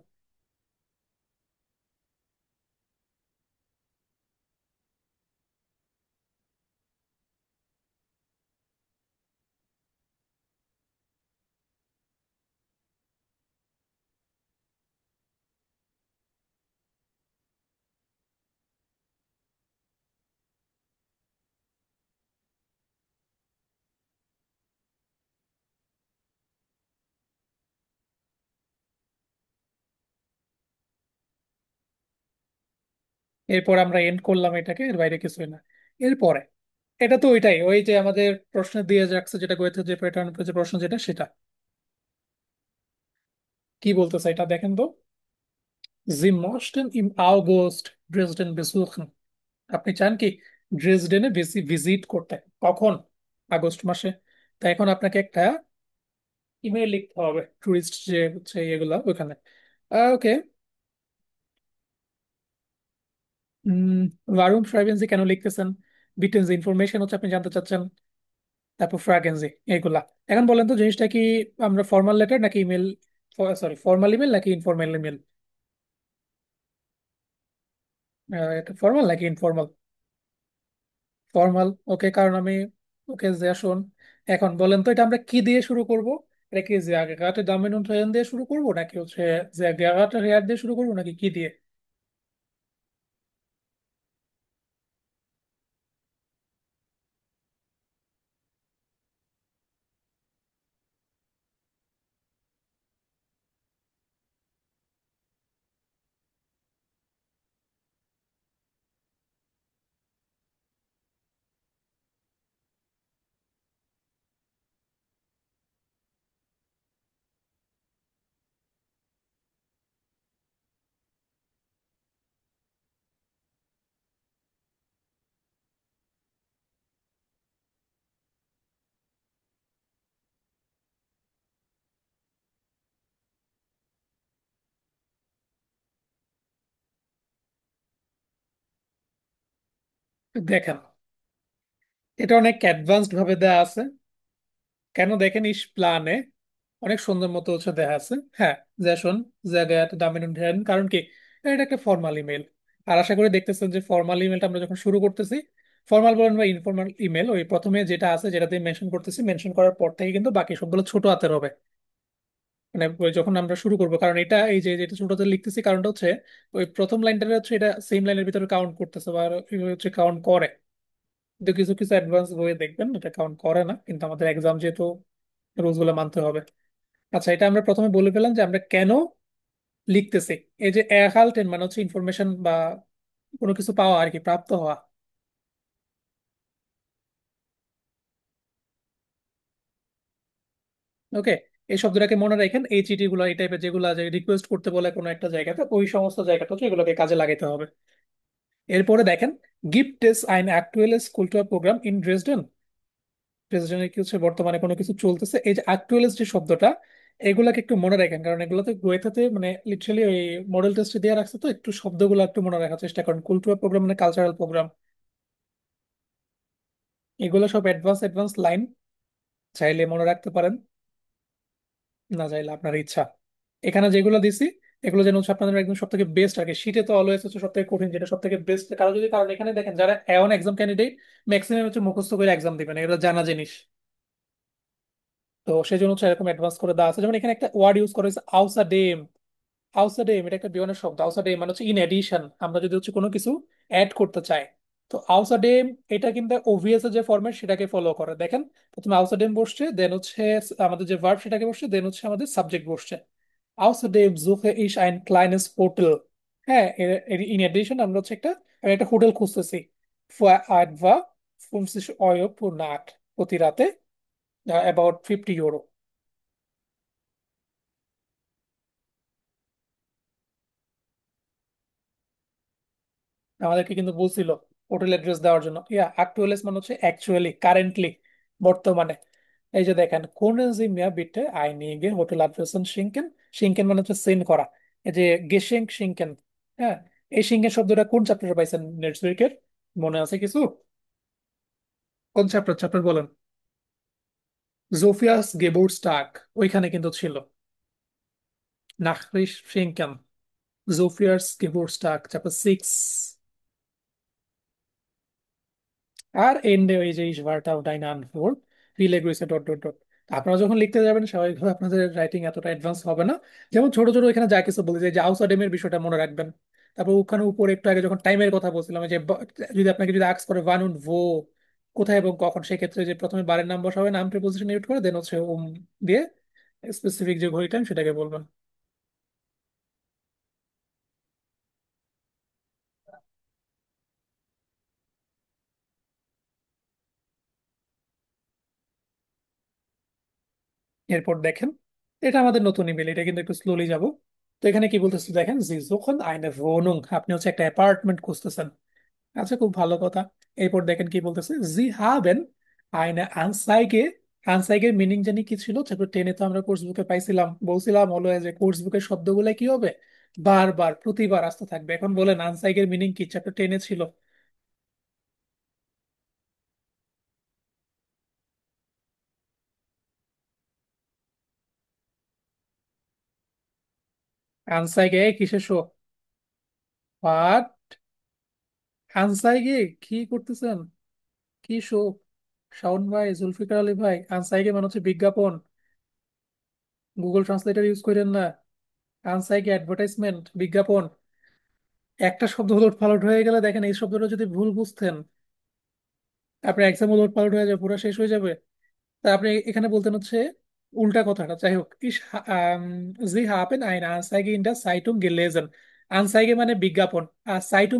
এরপর আমরা এন্ড করলাম এটাকে, এর বাইরে কিছুই না। এরপরে এটা তো ওইটাই, ওই যে আমাদের প্রশ্নে দিয়ে যাচ্ছে যেটা গোয়েতে যে প্যাটার্ন, যে প্রশ্ন যেটা সেটা কি বলতেছে এটা দেখেন তো। Sie möchten im August Dresden besuchen, আপনি চান কি ড্রেসডেনে বেশি ভিজিট করতে, কখন, আগস্ট মাসে। তাই এখন আপনাকে একটা ইমেল লিখতে হবে টুরিস্ট যে হচ্ছে এগুলা ওখানে। ওকে, ওয়ারুম ফ্রাগেন্সি কেন লিখতেছেন, বিটেন্স ইনফরমেশন হচ্ছে আপনি জানতে চাচ্ছেন, তারপর ফ্রাগেন্সি, এগুলা। এখন বলেন তো জিনিসটা কি, আমরা ফর্মাল লেটার নাকি ইমেল, সরি ফর্মাল ইমেল নাকি ইনফর্মাল ইমেল, এটা ফর্মাল নাকি ইনফর্মাল? ফর্মাল, ওকে, কারণ আমি, ওকে যে শোন, এখন বলেন তো এটা আমরা কি দিয়ে শুরু করব, এটা কি যে আগে দামেন উন্নয়ন দিয়ে শুরু করব, নাকি হচ্ছে যে আগে হেয়ার দিয়ে শুরু করবো, নাকি কি দিয়ে? দেখেন, এটা অনেক অ্যাডভান্সড ভাবে দেওয়া আছে। কেন দেখেন, ইস প্ল্যানে অনেক সুন্দর মতো হচ্ছে দেখা আছে, হ্যাঁ, জ্যাসন জায়গায় দামেন উন্নয়ন, কারণ কি এটা একটা ফর্মাল ইমেল। আর আশা করি দেখতেছেন যে ফর্মাল ইমেলটা আমরা যখন শুরু করতেছি, ফর্মাল বলেন বা ইনফর্মাল ইমেল, ওই প্রথমে যেটা আছে যেটাতে মেনশন করতেছি, মেনশন করার পর থেকে কিন্তু বাকি সবগুলো ছোট হাতের হবে, মানে ওই যখন আমরা শুরু করবো, কারণ এটা এই যে যেটা ছোটতে লিখতেছি কারণটা হচ্ছে ওই প্রথম লাইনটা হচ্ছে এটা সেম লাইনের ভিতরে কাউন্ট করতেছে বা হচ্ছে কাউন্ট করে। কিন্তু কিছু কিছু অ্যাডভান্স বইয়ে দেখবেন এটা কাউন্ট করে না, কিন্তু আমাদের এক্সাম যেহেতু রুলস গুলো মানতে হবে। আচ্ছা, এটা আমরা প্রথমে বলে ফেলাম যে আমরা কেন লিখতেছি। এই যে এহালটেন মানে হচ্ছে ইনফরমেশন বা কোনো কিছু পাওয়া আর কি, প্রাপ্ত হওয়া। ওকে, এই শব্দটাকে মনে রাখেন, এই চিঠি গুলো এই টাইপের যেগুলো যে রিকোয়েস্ট করতে বলে কোনো একটা জায়গাতে, ওই সমস্ত জায়গাটা হচ্ছে এগুলোকে কাজে লাগাইতে হবে। এরপরে দেখেন, গিফট ইস আইন অ্যাকচুয়াল স্কুলটার প্রোগ্রাম ইন ড্রেসডেন, ড্রেসডেনে কি হচ্ছে বর্তমানে কোনো কিছু চলতেছে, এই যে অ্যাকচুয়াল যে শব্দটা, এগুলাকে একটু মনে রাখেন, কারণ এগুলোতে গোয়েথাতে মানে লিটারালি ওই মডেল টেস্টে দেওয়া রাখছে, তো একটু শব্দগুলো একটু মনে রাখার চেষ্টা করেন, কালচারাল প্রোগ্রাম মানে কালচারাল প্রোগ্রাম, এগুলো সব অ্যাডভান্স অ্যাডভান্স লাইন, চাইলে মনে রাখতে পারেন, না চাইলে আপনার ইচ্ছা। এখানে যেগুলো দিছি এগুলো যেন হচ্ছে আপনাদের একদম সব থেকে বেস্ট আর কি। শীতে তো অলওয়েজ হচ্ছে সব থেকে কঠিন, যেটা সব থেকে বেস্ট। কারণ এখানে দেখেন যারা এমন এক্সাম ক্যান্ডিডেট ম্যাক্সিমাম হচ্ছে মুখস্থ করে এক্সাম দিবেন, এটা জানা জিনিস। তো সেই জন্য হচ্ছে এরকম অ্যাডভান্স করে দেওয়া আছে। যেমন এখানে একটা ওয়ার্ড ইউজ করা হয়েছে, আউসাডেম। আউসাডেম এটা একটা বিমানের শব্দ। আউসাডেম মানে হচ্ছে ইন এডিশন, আমরা যদি হচ্ছে কোনো কিছু অ্যাড করতে চাই। তো আউসাডেম এটা কিন্তু ওভিএস এর যে ফরম্যাট সেটাকে ফলো করে। দেখেন প্রথমে আউসাডেম বসছে, দেন হচ্ছে আমাদের যে ভার্ব সেটাকে বসছে, দেন হচ্ছে আমাদের সাবজেক্ট বসছে। Außerdem suche ich ein kleines Hotel. হ্যাঁ, ইন এডিশন আমরা হচ্ছে আমি একটা হোটেল খুঁজতেছি। Für etwa 50 € pro Nacht, প্রতি রাতে about 50 €। আমাদেরকে কিন্তু বলছিল হোটেল অ্যাড্রেস দেওয়ার জন্য। আকচুয়ালিস মানে হচ্ছে অ্যাকচুয়ালি, কারেন্টলি, বর্তমানে। এই যে দেখেন, können Sie mir bitte einige Hoteladressen schenken? শিঙ্কেন মানে হচ্ছে সেন্ড করা। এই যে গেশেঙ্ক শিঙ্কেন, হ্যাঁ, এই শিঙ্কেন শব্দটা কোন চ্যাপ্টারে পাইছেন নেটসুইকের? মনে আছে কিছু? কোন চ্যাপ্টার বলেন? জোফিয়াস গেবোর্টস্টাগ, ওইখানে কিন্তু ছিল। নাখরিস শিঙ্কেন, জোফিয়াস গেবোর্টস্টাগ, চ্যাপ্টার 6। আর এন্ডে ওই যে ইসভার্টা ডাইনান ফোর রিলে গ্রুসে ডট ডট ডট। আপনারা যখন লিখতে যাবেন স্বাভাবিকভাবে আপনাদের রাইটিং এতটা অ্যাডভান্স হবে না। যেমন ছোট ছোট এখানে যা কিছু বলে যে আউটসাইডের বিষয়টা মনে রাখবেন। তারপর ওখানে উপরে একটু আগে যখন টাইমের কথা বলছিলাম, যে যদি আপনাকে যদি আক্স করে ওয়ান উন ভো, কোথায় এবং কখন, সেক্ষেত্রে যে প্রথমে বারের নাম বসাবে, নাম প্রিপোজিশন ইউজ করে, দেন হচ্ছে দিয়ে স্পেসিফিক যে ঘড়ি টাইম সেটাকে বলবেন। এরপর দেখেন, এটা আমাদের নতুন ইমেল, এটা কিন্তু একটু স্লোলি যাব। তো এখানে কি বলতেছে দেখেন, জি যখন আইনে wohnung, আপনি হচ্ছে একটা অ্যাপার্টমেন্ট খুঁজতেছেন। আচ্ছা, খুব ভালো কথা। এরপর দেখেন কি বলতেছে, জি হাবেন আইনে আনসাইগে। আনসাইগের মিনিং জানি কি ছিল? চ্যাপ্টার 10 তো আমরা কোর্স বুকে পাইছিলাম, বলছিলাম হলো যে কোর্স বুকের শব্দগুলো কি হবে, বারবার প্রতিবার আসতে থাকবে। এখন বলেন আনসাইগের মিনিং কি, চ্যাপ্টার 10 ছিল। আনসাইগে কিসের শো? বাট আনসাইগে কি করতেছেন? কি শো? শাওন ভাই, জুলফিকার আলী ভাই, আনসাইকে মানে হচ্ছে বিজ্ঞাপন। গুগল ট্রান্সলেটর ইউজ করেন না। আনসাইকে অ্যাডভার্টাইজমেন্ট, বিজ্ঞাপন। একটা শব্দ উলট পালট হয়ে গেলে দেখেন, এই শব্দটা যদি ভুল বুঝতেন, আপনার এক্সাম উলট পালট হয়ে যাবে, পুরো শেষ হয়ে যাবে। তা আপনি এখানে বলতেন হচ্ছে উল্টা কথাটা। যাই হোক, জি হাবেন আইন আনসাইগে ইন দা সাইটুং গেলেজেন। আনসাইগে মানে বিজ্ঞাপন, আর সাইটুং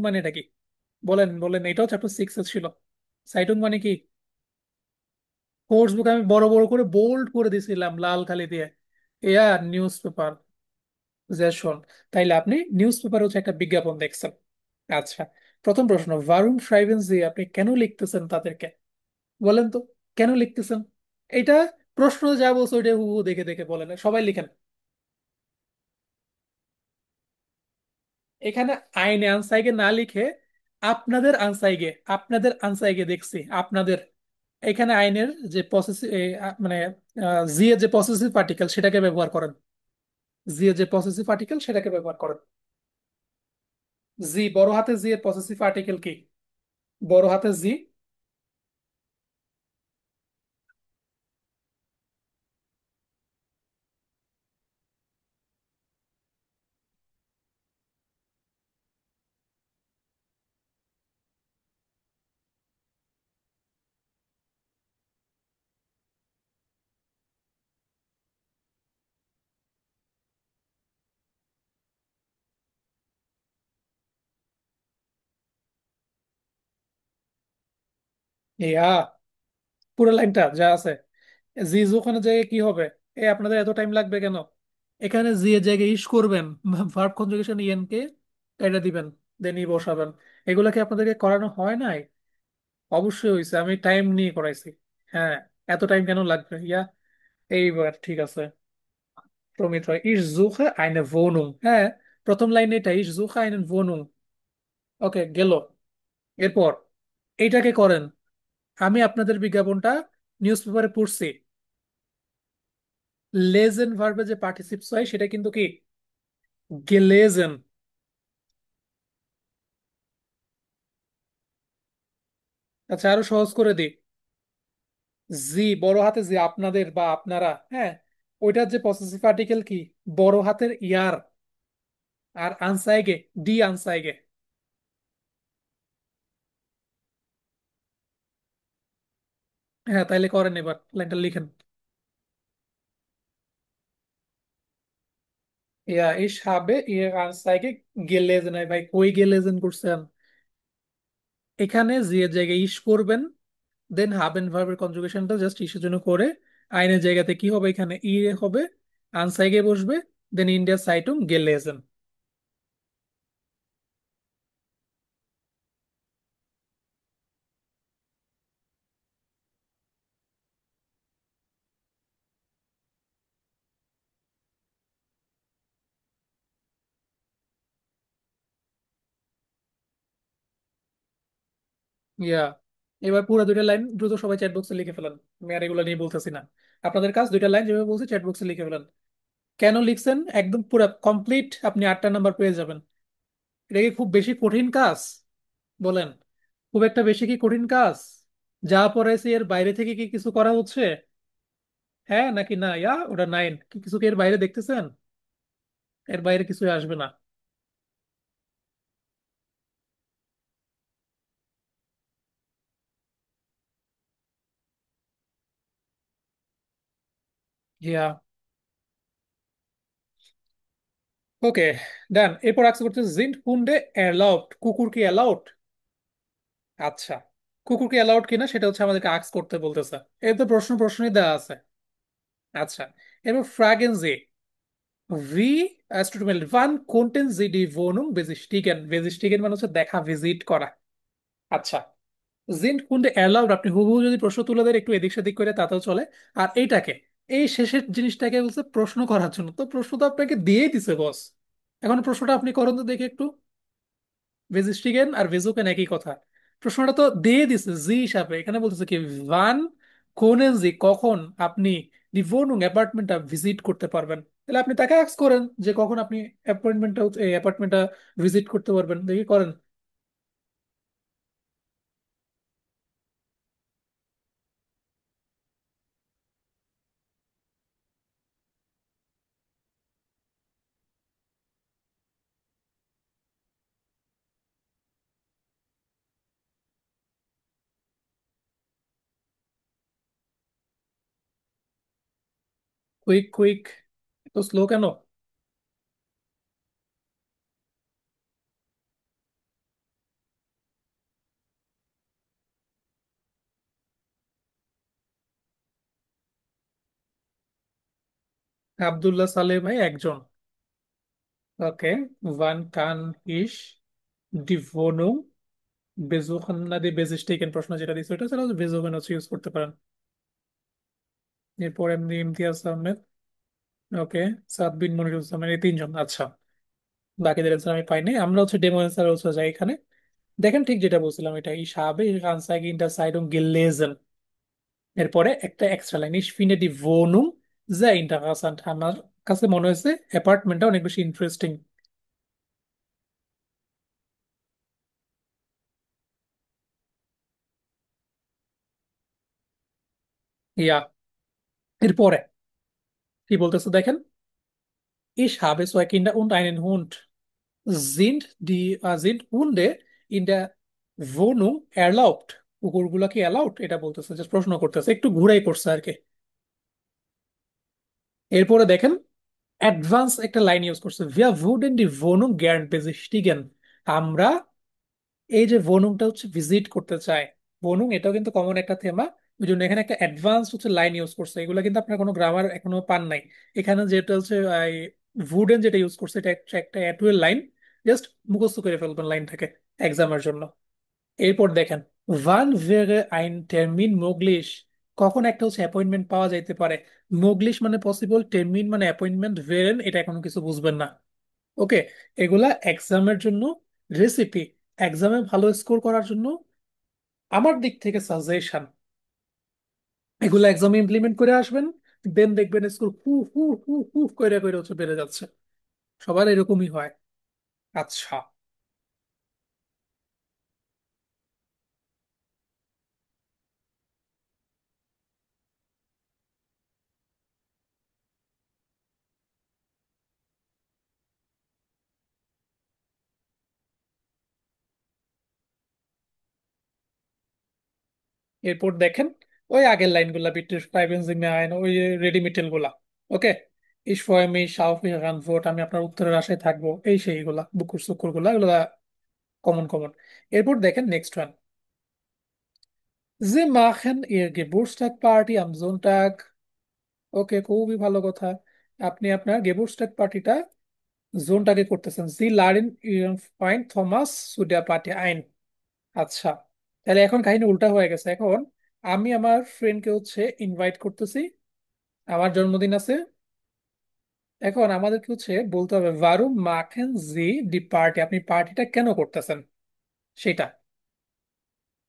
মানে এটা কি? বলেন বলেন, এটাও চ্যাপ্টার 6 ছিল। সাইটুং মানে কি? কোর্স বুক আমি বড় বড় করে বোল্ড করে দিছিলাম লাল কালি দিয়ে। News paper. যে শোন, তাইলে আপনি নিউজ পেপার হচ্ছে একটা বিজ্ঞাপন দেখছেন। আচ্ছা, প্রথম প্রশ্ন, ভারুম শ্রাইভেন জি, আপনি কেন লিখতেছেন তাদেরকে? বলেন তো, কেন লিখতেছেন? এটা প্রশ্ন যা বলছো ওইটা হুবহু দেখে দেখে বলেন, সবাই লিখেন। এখানে আইনে আনসাইগে না লিখে আপনাদের আনসাইগে দেখছি, আপনাদের। এখানে আইনের যে পসেসিভ, মানে জি এর যে পসেসিভ পার্টিকেল সেটাকে ব্যবহার করেন। জি এর যে পসেসিভ পার্টিকেল সেটাকে ব্যবহার করেন। জি, বড় হাতে জি এর পসেসিভ পার্টিকেল কি? বড় হাতে জি। ইয়া, পুরো লাইনটা যা আছে। জি ওখানে জায়গায় কি হবে? আপনাদের এত টাইম লাগবে কেন? এখানে জি এর জায়গায় ইস করবেন, ভার্ব কনজুগেশন ইএন কে এটা দিবেন, দেন ই বসাবেন। এগুলা কি আপনাদেরকে করানো হয় নাই? অবশ্যই হয়েছে, আমি টাইম নিয়ে করাইছি। হ্যাঁ, এত টাইম কেন লাগবে? এইবার ঠিক আছে। প্রমিত হয়, ইস জুখে আইনে wohnung, হ্যাঁ, প্রথম লাইনে এটা, ইস জুখে আইনে wohnung। ওকে, গেল। এরপর এইটাকে করেন, আমি আপনাদের বিজ্ঞাপনটা নিউজ পেপারে পড়ছি। লেজেন্ড ভার্বে যে পার্টিসিপস হয় সেটা কিন্তু কি? গেলেজেন। আচ্ছা, আরো সহজ করে দিই। জি, বড় হাতে জি, আপনাদের বা আপনারা, হ্যাঁ। ওইটার যে পসেসিভ আর্টিকেল কি? বড় হাতের ইয়ার। আর আনসাইগে, ডি আনসাইগে। হ্যাঁ, তাইলে করেন, এবার লাইনটা লিখেন। ইয়া, ich habe ihre Anzeige gelesen। এই ভাই, কই গেলেজেন করছেন? এখানে যে জায়গায় ইস করবেন, দেন হাবেন ভার্বের কনজুগেশনটা জাস্ট ইসের জন্য করে, আইনের জায়গাতে কি হবে? এখানে ই হবে, আনসাইগে বসবে, দেন ইন্ডিয়া সাইটুম গেলেজেন। ইয়া, এবার পুরো দুইটা লাইন দ্রুত সবাই চ্যাট বক্সে লিখে ফেলেন। আমি আর এগুলো নিয়ে বলতেছি না। আপনাদের কাজ দুইটা লাইন যেভাবে বলছি চ্যাট বক্সে লিখে ফেলেন। কেন লিখছেন একদম পুরো কমপ্লিট, আপনি 8টা নাম্বার পেয়ে যাবেন। এটা কি খুব বেশি কঠিন কাজ? বলেন, খুব একটা বেশি কি কঠিন কাজ? যা পড়াইছি এর বাইরে থেকে কি কিছু করা হচ্ছে? হ্যাঁ নাকি না? ইয়া, ওটা 9, কি কিছু কি এর বাইরে দেখতেছেন? এর বাইরে কিছু আসবে না। ইয়া, ওকে, ডান। এরপর আজকে করতে জিন্ট হুন্ডে অ্যালাউড, কুকুর কি অ্যালাউড? আচ্ছা, কুকুর কি অ্যালাউড কিনা সেটা হচ্ছে আমাদেরকে আক্স করতে বলতেছে। এই তো প্রশ্ন প্রশ্নই দেওয়া আছে। আচ্ছা, এবার ফ্রাগেন্সি, wie es tut mir leid, wann konnten Sie die Wohnung besichtigen? Besichtigen মানে হচ্ছে দেখা, ভিজিট করা। আচ্ছা, জিন্ট কুন্ডে অ্যালাউড, আপনি হুবহু যদি প্রশ্ন তুলে দেন একটু এদিক সেদিক করে তাতেও চলে। আর এইটাকে, এই শেষের জিনিসটাকে বলছে প্রশ্ন করার জন্য, তো প্রশ্ন তো আপনাকে দিয়েই দিছে বস। এখন প্রশ্নটা আপনি করুন তো দেখি একটু। ভেজিস্টিগেন আর ভেজুকেন একই কথা। প্রশ্নটা তো দিয়ে দিছে জি হিসাবে, এখানে বলতেছে কি, ভান কোনেন জি, কখন আপনি দি ভোনুং অ্যাপার্টমেন্টটা ভিজিট করতে পারবেন। তাহলে আপনি তাকে আস্ক করেন যে কখন আপনি অ্যাপার্টমেন্টটা ভিজিট করতে পারবেন, দেখি করেন। কুইক কুইক, তো স্লো কেন? আব্দুল্লাহ সালেহ ভাই একজন। ওকে, ওয়ান কান ইস দি ভোনুং বেজোখান না দিয়ে বেজিস্টিকেন, প্রশ্ন যেটা দিচ্ছে ওটা ছাড়া বেজোখান হচ্ছে ইউজ করতে পারেন। এরপর এমনি ইমতিয়াজ আহমেদ। ওকে, সাদ বিন মনিরুজ্জামান, এই তিনজন। আচ্ছা, বাকিদের অ্যান্সার আমি পাইনি। আমরা হচ্ছে ডেমো অ্যান্সার হচ্ছে যাই এখানে। দেখেন, ঠিক যেটা বলছিলাম, এটা ich habe ihre Anzeige in der Zeitung gelesen। এরপরে একটা extra line, ich finde die Wohnung sehr interessant। আমার কাছে মনে হয়েছে অ্যাপার্টমেন্টটা অনেক বেশি ইন্টারেস্টিং। ইয়া, এরপরে কি বলতেছে দেখেন, ich habe zwei Kinder und einen Hund। sind Hunde in der Wohnung erlaubt? কুকুরগুলা কি অ্যালাউড এটা বলতেছে, জাস্ট প্রশ্ন করতেছে, একটু ঘুরাই পড়ছে আর কি। এরপরে দেখেন, অ্যাডভান্স একটা লাইন ইউজ করছে, wir würden die Wohnung gern besichtigen। আমরা এই যে ভনুংটা হচ্ছে ভিজিট করতে চাই। ভনুং এটাও কিন্তু কমন একটা থেমা, ওই জন্য এখানে একটা অ্যাডভান্স হচ্ছে লাইন ইউজ করছে। এগুলো কিন্তু আপনার কোনো গ্রামার এখনো পান নাই। এখানে যেটা হচ্ছে ভুডেন যেটা ইউজ করছে, এটা একটা অ্যাটুয়েল লাইন। জাস্ট মুখস্থ করে ফেলবেন লাইনটাকে এক্সামের জন্য। এরপর দেখেন, wann wäre ein Termin möglich? কখন একটা হচ্ছে অ্যাপয়েন্টমেন্ট পাওয়া যাইতে পারে। মোগলিশ মানে পসিবল, টার্মিন মানে অ্যাপয়েন্টমেন্ট, ভেরেন এটা এখনো কিছু বুঝবেন না। ওকে, এগুলা এক্সামের জন্য রেসিপি। এক্সামে ভালো স্কোর করার জন্য আমার দিক থেকে সাজেশন, এগুলো এক্সামে ইমপ্লিমেন্ট করে আসবেন। দেন দেখবেন স্কোর হু হু হু হু করে করে হচ্ছে বেড়ে যাচ্ছে। সবার এরকমই হয়। আচ্ছা, এরপর দেখেন ওই আগের লাইনগুলা বিট্রিস প্রাইবেনজিমে আইন ওই রেডিমিটেল গুলা। ওকে, ich freue mich auf Ihre Antwort, আমি আপনার উত্তরের আশায় থাকবো, এই সেইগুলা বুকুর সুকুর গুলা, এগুলা কমন কমন। এরপর দেখেন next one, Sie machen Ihr Geburtstag Party am Sonntag। ওকে, খুবই ভালো কথা। আপনি আপনার গেবুরস্টাগ পার্টিটা জোনটাকে করতেছেন। জি লারেন ইয়ং পয়েন্ট থমাস সুডিয়া পার্টি আইন। আচ্ছা, তাহলে এখন কাহিনী উল্টা হয়ে গেছে। এখন আমি আমার ফ্রেন্ডকে হচ্ছে ইনভাইট করতেছি, আমার জন্মদিন আছে। এখন আমাদেরকে হচ্ছে বলতে হবে ভারুম মাখেন জি ডি পার্টি, আপনি পার্টিটা কেন করতেছেন সেটা।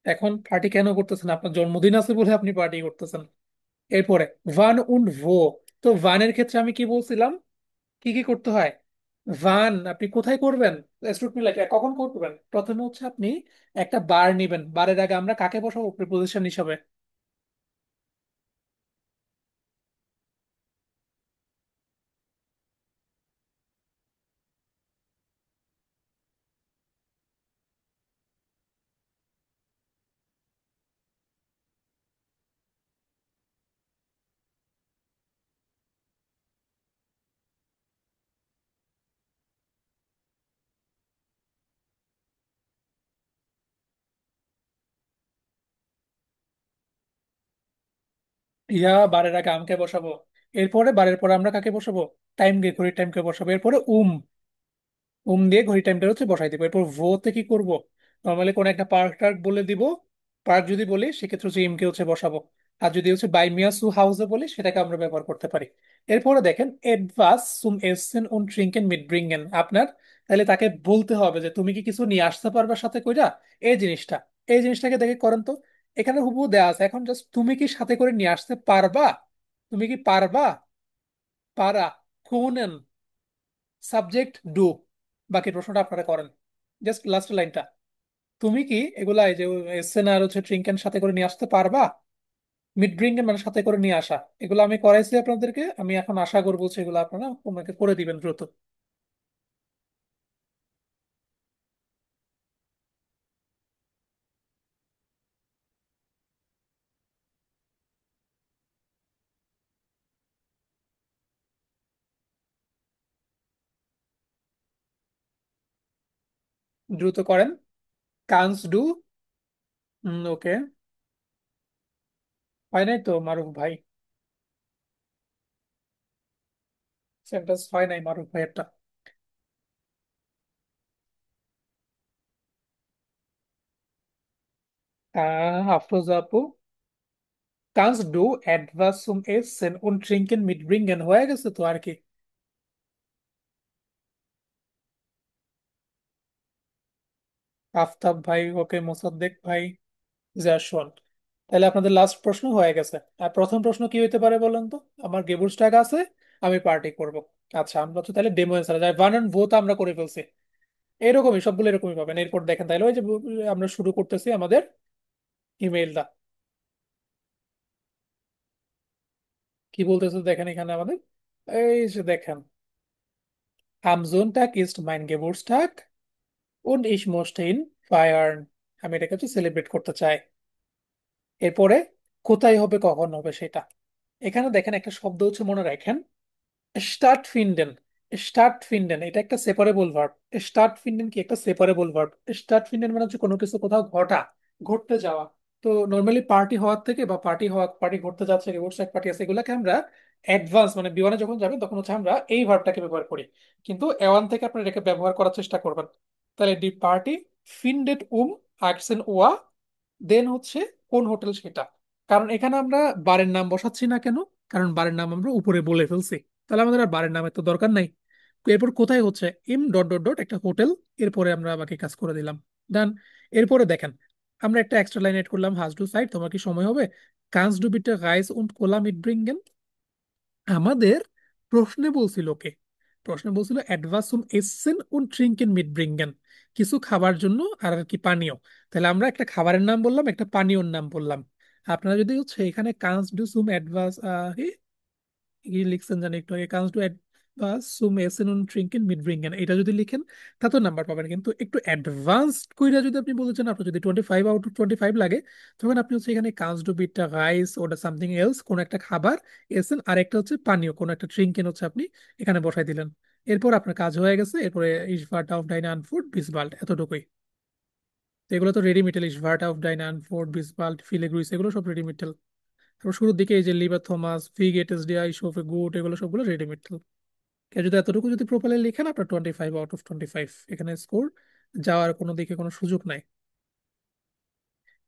এখন পার্টি কেন করতেছেন? আপনার জন্মদিন আছে বলে আপনি পার্টি করতেছেন। এরপরে ভান উন্ড ভো, তো ভানের ক্ষেত্রে আমি কি বলছিলাম, কি কি করতে হয়? ভান আপনি কোথায় করবেন? স্টুডেন্ট মিলাকে কখন করবেন? প্রথমে হচ্ছে আপনি একটা বার নিবেন, বারের আগে আমরা কাকে বসাবো প্রিপোজিশন হিসাবে? ইয়া, বারের আগে আমকে বসাবো। এরপরে বারের পরে আমরা কাকে বসাবো? টাইম দিয়ে, ঘড়ির টাইমকে বসাবো। এরপরে দিয়ে ঘড়ি টাইমটা হচ্ছে বসাই দিব। এরপর ভোতে কি করব? নর্মালি কোন একটা পার্ক টার্ক বলে দিব। পার্ক যদি বলি সেক্ষেত্রে হচ্ছে এম কে হচ্ছে বসাবো। আর যদি হচ্ছে বাই মিয়া সু হাউসে বলি সেটাকে আমরা ব্যবহার করতে পারি। এরপরে দেখেন এডভাস সুম এসেন উন ট্রিঙ্কেন মিট ব্রিঙ্গেন, আপনার তাহলে তাকে বলতে হবে যে তুমি কি কিছু নিয়ে আসতে পারবে সাথে কইরা, এই জিনিসটা। এই জিনিসটাকে দেখে করেন তো, এখানে হুবহু দেওয়া আছে। এখন জাস্ট তুমি কি সাথে করে নিয়ে আসতে পারবা, তুমি কি পারবা, পারা, কুনেন, সাবজেক্ট ডু, বাকি প্রশ্নটা আপনারা করেন। জাস্ট লাস্ট লাইনটা, তুমি কি এগুলা এই যে এসেন আর হচ্ছে ট্রিঙ্কেন সাথে করে নিয়ে আসতে পারবা? মিড ড্রিঙ্কেন মানে সাথে করে নিয়ে আসা। এগুলো আমি করাইছি আপনাদেরকে, আমি এখন আশা করবো সেগুলো আপনারা আমাকে করে দিবেন দ্রুত। দ্রুত করেন। কান্স ডু, ওকে। হয় নাই তো মারুফ ভাই, সেন্টেন্স হয় নাই মারুফ ভাই একটা। আফরোজা আপু, কান্স do etwas zum Essen und Trinken mitbringen, হয়ে গেছে তো আর কি। আফতাব ভাই, ওকে। মোসাদ্দেক ভাই, জাসওয়াল। তাহলে আপনাদের লাস্ট প্রশ্ন হয়ে গেছে। আর প্রথম প্রশ্ন কি হইতে পারে বলেন তো? আমার গেবুর আছে, আমি পার্টি করব। আচ্ছা, আমরা তো তাহলে ডেমো অ্যান্সার যাই, ওয়ান অ্যান্ড ভোট আমরা করে ফেলছি। এরকমই সবগুলো এরকমই পাবেন। এরপর দেখেন তাহলে ওই যে আমরা শুরু করতেছি আমাদের ইমেইলটা। কি বলতেছে দেখেন এখানে আমাদের, এই যে দেখেন, am Sonntag ist mein Geburtstag und ich möchte ihn feiern, আমি এটাকে হচ্ছে সেলিব্রেট করতে চাই। এরপরে কোথায় হবে, কখন হবে সেটা। এখানে দেখেন একটা শব্দ হচ্ছে, মনে রাখেন, স্টার্ট ফিন্ডেন। স্টার্ট ফিন্ডেন এটা একটা সেপারেবল ভার্ব। স্টার্ট ফিন্ডেন কি একটা সেপারেবল ভার্ব। স্টার্ট ফিন্ডেন মানে হচ্ছে কোনো কিছু কোথাও ঘটা, ঘটতে যাওয়া। তো নর্মালি পার্টি হওয়ার থেকে বা পার্টি ঘটতে যাচ্ছে, রিভোর্স এক পার্টি আছে, এগুলোকে আমরা অ্যাডভান্স মানে বিমানে যখন যাবে তখন হচ্ছে আমরা এই ভার্বটাকে ব্যবহার করি। কিন্তু এওয়ান থেকে আপনি এটাকে ব্যবহার করার চেষ্টা করবেন। তাহলে ডি পার্টি ফিন্ডেড আকসেন ওয়া, দেন হচ্ছে কোন হোটেল সেটা। কারণ এখানে আমরা বারের নাম বসাচ্ছি না কেন? কারণ বারের নাম আমরা উপরে বলে ফেলছি, তাহলে আমাদের আর বারের নামের তো দরকার নাই। এরপর কোথায় হচ্ছে, ইম ডট ডট ডট একটা হোটেল, এরপরে আমরা বাকি কাজ করে দিলাম। ডান। এরপরে দেখেন আমরা একটা এক্সট্রা লাইন এড করলাম, হাজ ডু সাইড, তোমার কি সময় হবে? কান্স ডু বিটে রাইস উন্ড কোলা মিট ব্রিঙ্গেন। আমাদের প্রশ্নে বলছিল কে? প্রশ্ন বলছিল অ্যাডভাস সুম এসেন উন ট্রিঙ্কেন মিট ব্রিঙ্গেন, কিছু খাবার জন্য আর আর কি পানীয়। তাহলে আমরা একটা খাবারের নাম বললাম, একটা পানীয়র নাম বললাম। আপনারা যদি হচ্ছে এখানে কান্স ডু সুম অ্যাডভাস কি লিখছেন জানি একটু আগে, কান্স টু অ্যাডভান্স সুম এসেন উন ট্রিঙ্কেন মিট ব্রিঙ্গেন, এটা যদি লিখেন তা তো নাম্বার পাবেন। কিন্তু একটু অ্যাডভান্সড কইরা যদি আপনি বলেছেন, আপনার যদি 25 আউট অফ 25 লাগে, তখন আপনি হচ্ছে এখানে কান্স টু বিটটা রাইস ওটা সামথিং এলস, কোন একটা খাবার, এসেন আর একটা হচ্ছে পানীয়, কোন একটা ট্রিঙ্কেন হচ্ছে আপনি এখানে বসাই দিলেন। এরপর আপনার কাজ হয়ে গেছে। এরপরে ইসভার্ট অফ ডাইনান ফুড বিসবাল্ট, এতটুকুই। তো এগুলো তো রেডিমেটেল, ইসভার্ট অফ ডাইনান ফুড বিসবাল্ট ফিলেগ্রুইস, এগুলো সব রেডিমেটেল। তারপর শুরুর দিকে এই যে লিবার থমাস ফিগেটস ডিআই শোফে গুড, এগুলো সবগুলো রেডিমেটেল। কেউ যদি এতটুকু যদি প্রপারলি লিখেন, আপনার 25 আউট অফ 25 এখানে স্কোর, যাওয়ার কোনো দিকে কোনো সুযোগ নাই।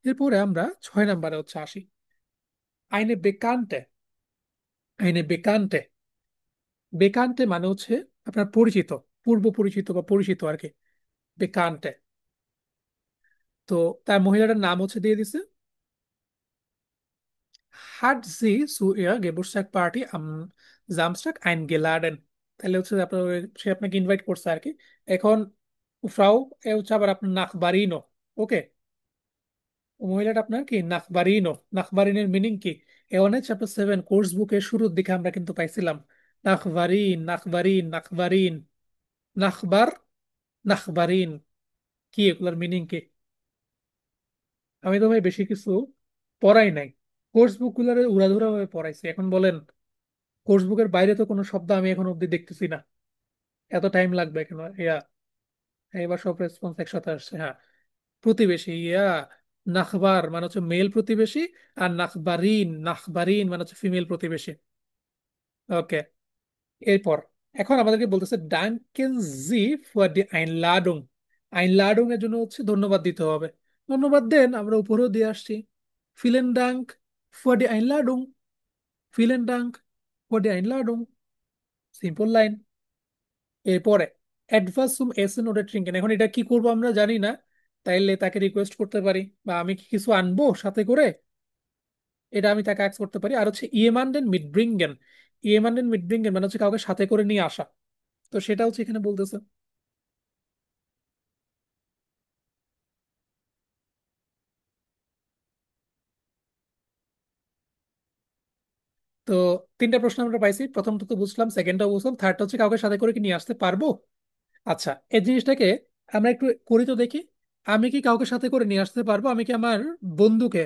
এরপরে আমরা 6 নাম্বারে হচ্ছে আসি। আইনে বেকান্তে। আইনে বেকান্তে, বেকান্তে মানে হচ্ছে আপনার পরিচিত, পূর্ব পরিচিত বা পরিচিত আর কি, বেকান্তে। তো তার মহিলাটার নাম হচ্ছে দিয়ে দিছে হাট জি সু ইয়া গেবুরস্টাক পার্টি আম জামস্টাক আইন গেলার্ডেন। তাহলে হচ্ছে আপনার সে আপনাকে ইনভাইট করছে আর কি। এখন ফ্রাউ এ হচ্ছে আবার আপনার নাকবারিনো। ওকে, মহিলাটা আপনার কি নাকবারিনো। নাকবারিনের মিনিং কি? এওয়ানে চ্যাপ্টার 7 কোর্স বুকের শুরুর দিকে আমরা কিন্তু পাইছিলাম নাকবারিন নাকবারিন নাকবারিন, নাকবার, নাকবারিন। কি এগুলার মিনিং কি? আমি তো ভাই বেশি কিছু পড়াই নাই, কোর্স বুক গুলারে উড়াধুরা ভাবে পড়াইছি। এখন বলেন, কোর্স বুকের বাইরে তো কোনো শব্দ আমি এখন অব্দি দেখতেছি না, এত টাইম লাগবে কেন? ইয়া, এবার সব রেসপন্স একসাথে আসছে। হ্যাঁ, প্রতিবেশী, ইয়া। নাখবার মানে হচ্ছে মেল প্রতিবেশী, আর নাখবারিন, নাখবারিন মানে হচ্ছে ফিমেল প্রতিবেশী। ওকে, এরপর এখন আমাদেরকে বলতেছে ডাঙ্কেন জি ফর দি আইনলাডুং। আইনলাডুং এর জন্য হচ্ছে ধন্যবাদ দিতে হবে। ধন্যবাদ দেন, আমরা উপরেও দিয়ে আসছি। ফিলেন ডাঙ্ক ফর দি আইনলাডুং, ফিলেন ডাঙ্ক ফর দি আইনলাডুং, সিম্পল লাইন। এরপরে অ্যাডভান্স এসেন ওটা ট্রিঙ্কেন, এখন এটা কি করবো আমরা জানি না। তাইলে তাকে রিকোয়েস্ট করতে পারি, বা আমি কি কিছু আনবো সাথে করে, এটা আমি তাকে অ্যাক্স করতে পারি। আর হচ্ছে ইয়েমান্ডেন মিটব্রিঙ্গেন, ইয়েমান্ডেন মিটব্রিঙ্গেন মানে হচ্ছে কাউকে সাথে করে নিয়ে আসা। তো সেটা হচ্ছে এখানে বলতেছে। তো তিনটা প্রশ্ন আমরা পাইছি, প্রথমটা তো বুঝলাম, সেকেন্ডটাও বুঝলাম, থার্ডটা হচ্ছে কাউকে সাথে করে কি নিয়ে আসতে পারবো। আচ্ছা, এই জিনিসটাকে আমরা একটু করি তো দেখি। আমি কি কাউকে সাথে করে নিয়ে আসতে পারবো? আমি কি আমার বন্ধুকে